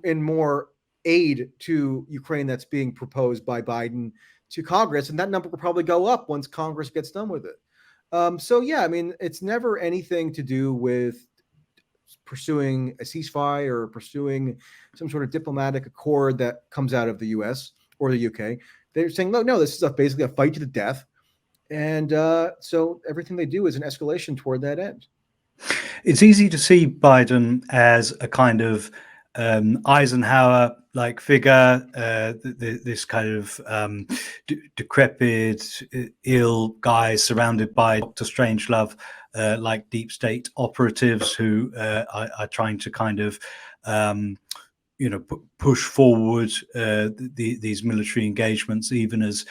Speaker 2: in more aid to Ukraine that's being proposed by Biden to Congress. And that number will probably go up once Congress gets done with it. So, yeah, I mean, it's never anything to do with pursuing a ceasefire or pursuing some sort of diplomatic accord that comes out of the US or the UK. They're saying, no, this is basically a fight to the death. And so everything they do is an escalation toward that end.
Speaker 1: It's easy to see Biden as a kind of Eisenhower-like figure, this kind of decrepit, ill guy surrounded by Dr. Strangelove, like deep state operatives who are trying to kind of push forward these military engagements, even as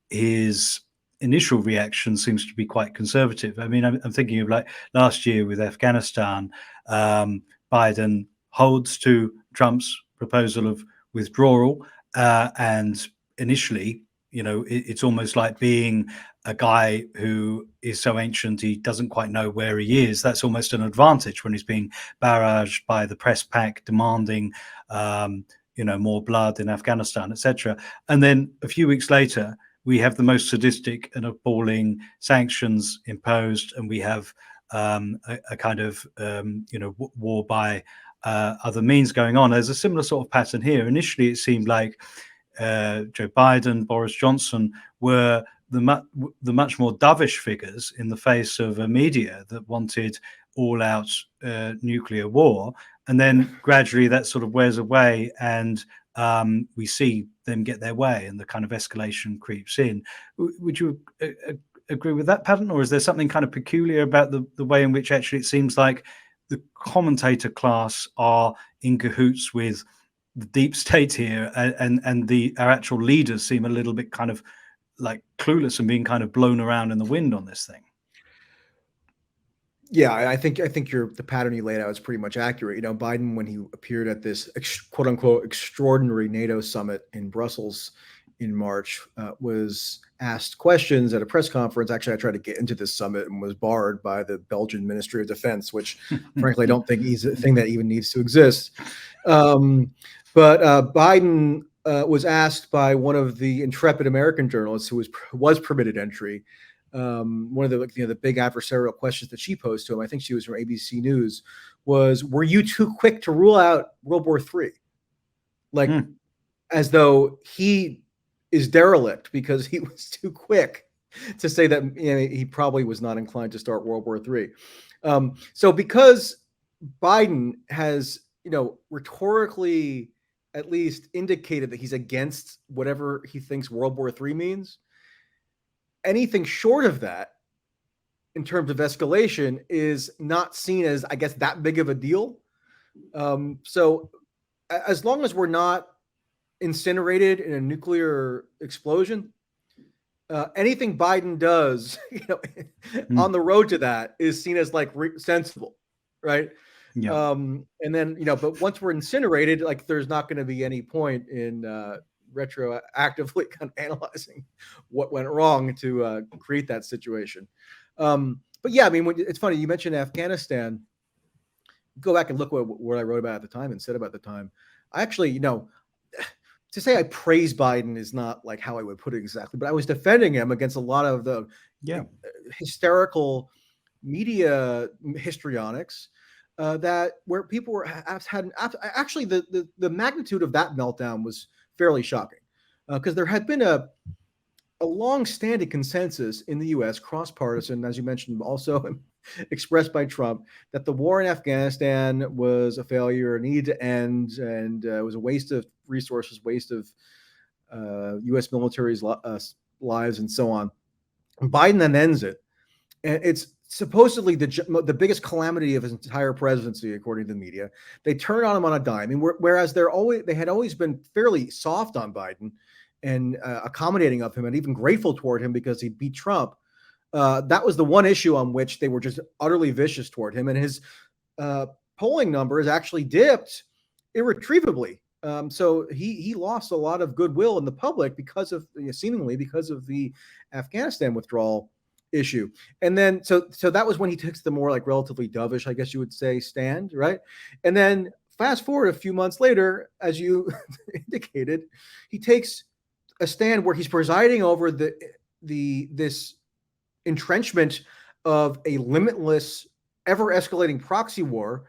Speaker 1: his initial reaction seems to be quite conservative. I mean, I'm thinking of like last year with Afghanistan, Biden holds to Trump's proposal of withdrawal, and initially, it's almost like being a guy who is so ancient he doesn't quite know where he is. That's almost an advantage when he's being barraged by the press pack demanding more blood in Afghanistan, etc. And then a few weeks later, we have the most sadistic and appalling sanctions imposed, and we have a kind of war by other means going on. There's a similar sort of pattern here. Initially, it seemed like Joe Biden, Boris Johnson were the much more dovish figures in the face of a media that wanted all-out nuclear war, and then gradually that sort of wears away, and we see them get their way, and the kind of escalation creeps in. Would you agree with that pattern, or is there something kind of peculiar about the way in which actually it seems like the commentator class are in cahoots with the deep state here, and our actual leaders seem a little bit kind of like clueless and being kind of blown around in the wind on this thing?
Speaker 2: Yeah, I think the pattern you laid out is pretty much accurate. Biden, when he appeared at this quote unquote extraordinary NATO summit in Brussels in March, was asked questions at a press conference. Actually, I tried to get into this summit and was barred by the Belgian Ministry of Defense, which frankly I don't think is a thing that even needs to exist. But Biden was asked by one of the intrepid American journalists who was permitted entry. One of the big adversarial questions that she posed to him, I think she was from ABC News, was, "Were you too quick to rule out World War III?" Like, as though he is derelict because he was too quick to say that he probably was not inclined to start World War III. So because Biden has, rhetorically at least indicated that he's against whatever he thinks World War III means, anything short of that in terms of escalation is not seen as, I guess, that big of a deal. So as long as we're not incinerated in a nuclear explosion, anything Biden does on the road to that is seen as like sensible, right?
Speaker 1: Yeah.
Speaker 2: And then, but once we're incinerated, like there's not going to be any point in retroactively kind of analyzing what went wrong to create that situation. But yeah, I mean, it's funny, you mentioned Afghanistan. Go back and look what I wrote about at the time and said about the time. I actually, to say I praise Biden is not like how I would put it exactly, but I was defending him against a lot of the hysterical media histrionics that where people were actually the magnitude of that meltdown was fairly shocking, because there had been a long-standing consensus in the U.S., cross-partisan, as you mentioned, also expressed by Trump, that the war in Afghanistan was a failure, needed to end, and it was a waste of resources, waste of U.S. military's lives, and so on. And Biden then ends it, and it's supposedly the biggest calamity of his entire presidency, according to the media. They turn on him on a dime, and whereas they had always been fairly soft on Biden and accommodating of him, and even grateful toward him because he beat Trump. That was the one issue on which they were just utterly vicious toward him, and his polling numbers actually dipped irretrievably. So he lost a lot of goodwill in the public seemingly because of the Afghanistan withdrawal issue. And then so that was when he took the more like relatively dovish, I guess you would say, stand, right? And then fast forward a few months later, as you indicated, he takes a stand where he's presiding over this entrenchment of a limitless, ever escalating proxy war,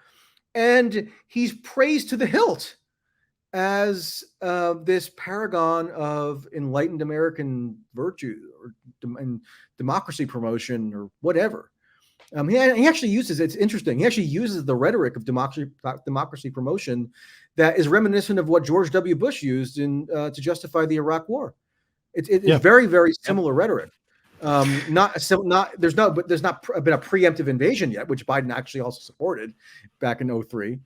Speaker 2: and he's praised to the hilt as this paragon of enlightened American virtue or and democracy promotion or whatever. He actually uses, it's interesting, he actually uses the rhetoric of democracy promotion that is reminiscent of what George W. Bush used to justify the Iraq War. It's very, very similar rhetoric. There's not been a preemptive invasion yet, which Biden actually also supported back in 2003.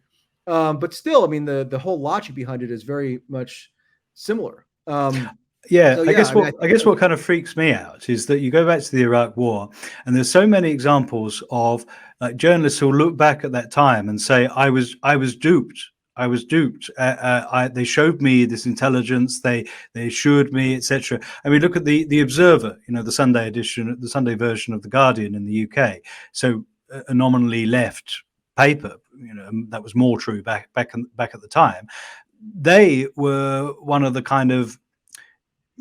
Speaker 2: But still, I mean, the whole logic behind it is very much similar.
Speaker 1: I guess what kind of freaks me out is that you go back to the Iraq War, and there's so many examples of like journalists who look back at that time and say, "I was duped. I was duped. They showed me this intelligence. They assured me, etc." I mean, look at the Observer, the Sunday edition, the Sunday version of the Guardian in the UK. So a nominally left paper, that was more true back at the time. They were one of the kind of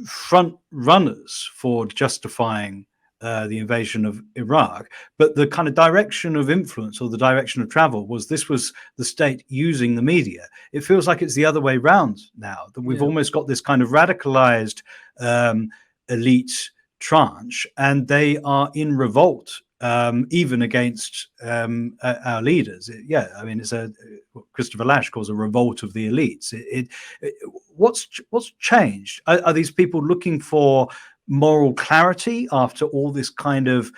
Speaker 1: front runners for justifying the invasion of Iraq, but the kind of direction of influence or the direction of travel was the state using the media. It feels like it's the other way round now, that we've almost got this kind of radicalized elite tranche, and they are in revolt even against our leaders. I mean, it's what Christopher Lasch calls a revolt of the elites. What's changed? Are these people looking for moral clarity after all this kind of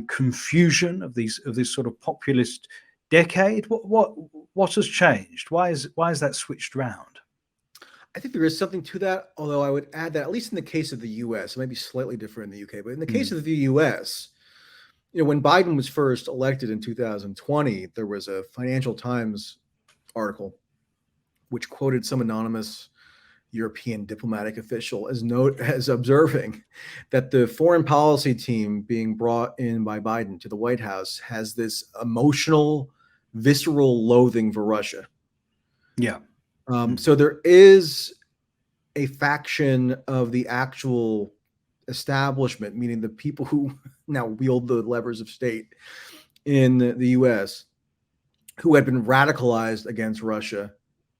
Speaker 1: confusion of this sort of populist decade? What has changed? Why is that switched round?
Speaker 2: I think there is something to that, although I would add that at least in the case of the U.S., it might be slightly different in the UK, but in the case of the U.S., when Biden was first elected in 2020, there was a Financial Times article which quoted some anonymous European diplomatic official as observing that the foreign policy team being brought in by Biden to the White House has this emotional, visceral loathing for Russia.
Speaker 1: Yeah.
Speaker 2: So there is a faction of the actual establishment, meaning the people who now wield the levers of state in the U.S., who had been radicalized against Russia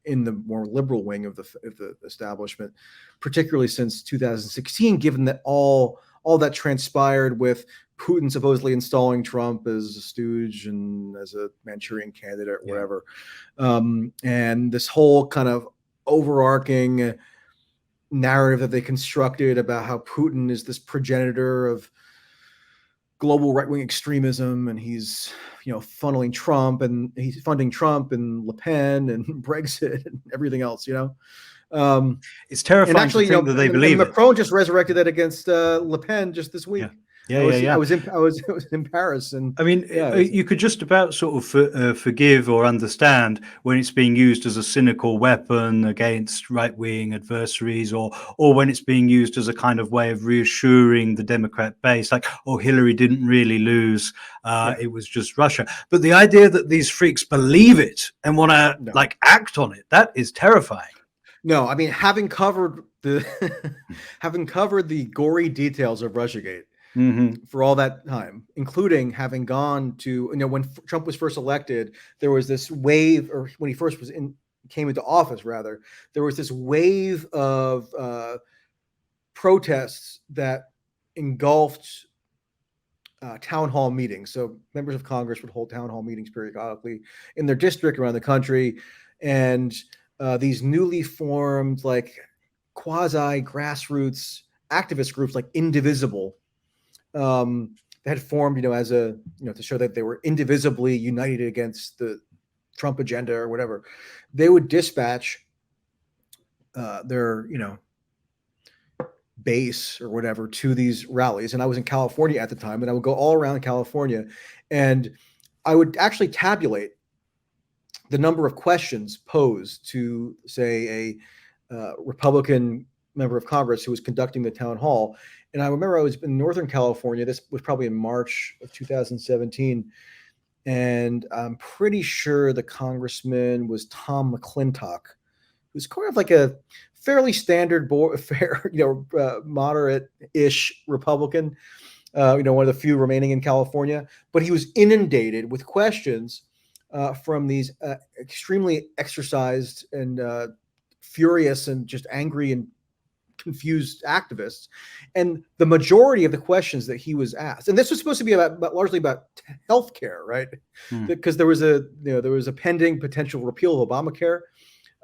Speaker 2: in the more liberal wing of the establishment, particularly since 2016, given that all that transpired with Putin supposedly installing Trump as a stooge and as a Manchurian candidate or whatever. And this whole kind of overarching narrative that they constructed about how Putin is this progenitor of global right-wing extremism, and he's funneling Trump, and he's funding Trump and Le Pen and Brexit and everything else.
Speaker 1: It's terrifying
Speaker 2: actually,
Speaker 1: to think that they believe it.
Speaker 2: Macron just resurrected that against Le Pen just this week. I was in Paris, and
Speaker 1: I mean, you could just about sort of forgive or understand when it's being used as a cynical weapon against right-wing adversaries, or when it's being used as a kind of way of reassuring the Democrat base, like, oh, Hillary didn't really lose, it was just Russia. But the idea that these freaks believe it and want to act on it, that is terrifying.
Speaker 2: No, I mean, having covered the gory details of Russiagate. For all that time, including having gone to, when Trump was first elected, there was this wave, or when he first came into office, rather, there was this wave of protests that engulfed town hall meetings. So members of Congress would hold town hall meetings periodically in their district around the country, and these newly formed, like, quasi grassroots activist groups like Indivisible. They had formed, as a, to show that they were indivisibly united against the Trump agenda or whatever. They would dispatch their, base or whatever to these rallies. And I was in California at the time, and I would go all around California, and I would actually tabulate the number of questions posed to, say, a Republican member of Congress who was conducting the town hall. And I remember I was in Northern California. This was probably in March of 2017. And I'm pretty sure the congressman was Tom McClintock, who's kind of like a fairly standard, moderate-ish Republican, one of the few remaining in California. But he was inundated with questions from these extremely exercised and furious and just angry and confused activists. And the majority of the questions that he was asked, and this was supposed to be largely about healthcare, right? Because there was a pending potential repeal of Obamacare.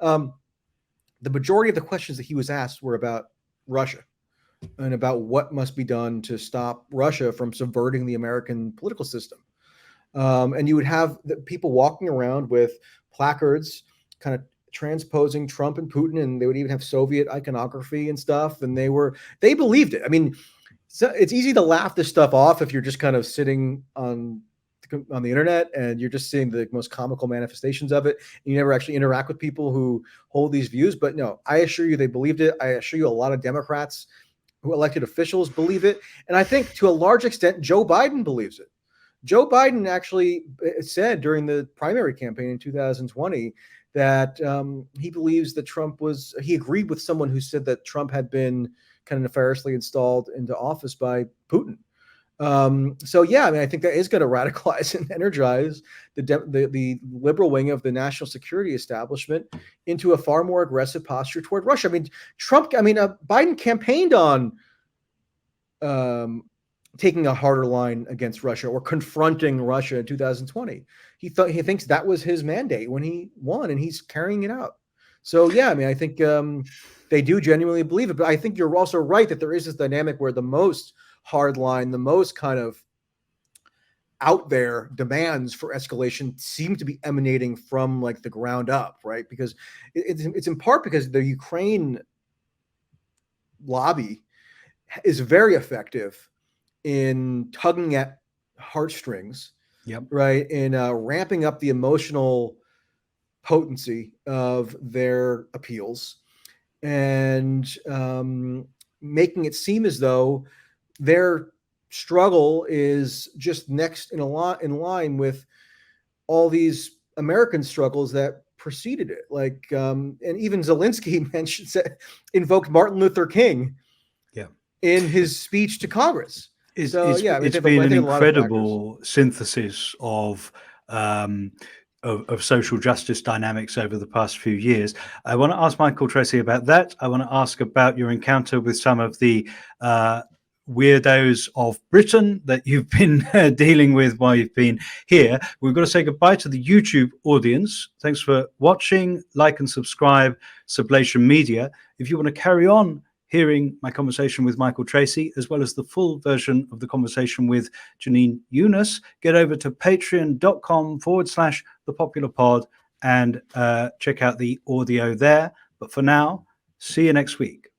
Speaker 2: The majority of the questions that he was asked were about Russia and about what must be done to stop Russia from subverting the American political system. And you would have the people walking around with placards kind of transposing Trump and Putin, and they would even have Soviet iconography and stuff. And they believed it. I mean, so it's easy to laugh this stuff off if you're just kind of sitting on the internet and you're just seeing the most comical manifestations of it. You never actually interact with people who hold these views. But no, I assure you they believed it. I assure you a lot of Democrats who elected officials believe it. And I think to a large extent, Joe Biden believes it. Joe Biden actually said during the primary campaign in 2020 that he believes that he agreed with someone who said that Trump had been kind of nefariously installed into office by Putin. So yeah, I mean, I think that is going to radicalize and energize the liberal wing of the national security establishment into a far more aggressive posture toward Russia. I mean, Biden campaigned on taking a harder line against Russia or confronting Russia in 2020. He thinks that was his mandate when he won, and he's carrying it out. So yeah, I mean, I think they do genuinely believe it. But I think you're also right that there is this dynamic where the most hard line, the most kind of out there demands for escalation seem to be emanating from like the ground up, right? Because it's in part because the Ukraine lobby is very effective in tugging at heartstrings, right? In ramping up the emotional potency of their appeals and making it seem as though their struggle is just next in line with all these American struggles that preceded it. Like, and even Zelensky invoked Martin Luther King in his speech to Congress.
Speaker 1: It's been an incredible synthesis of social justice dynamics over the past few years. I want to ask Michael Tracey about that. I want to ask about your encounter with some of the weirdos of Britain that you've been dealing with while you've been here. We've got to say goodbye to the YouTube audience. Thanks for watching. Like and subscribe, Sublation Media. If you want to carry on hearing my conversation with Michael Tracey, as well as the full version of the conversation with Jenin Younes, get over to patreon.com/thepopularpod and check out the audio there. But for now, see you next week.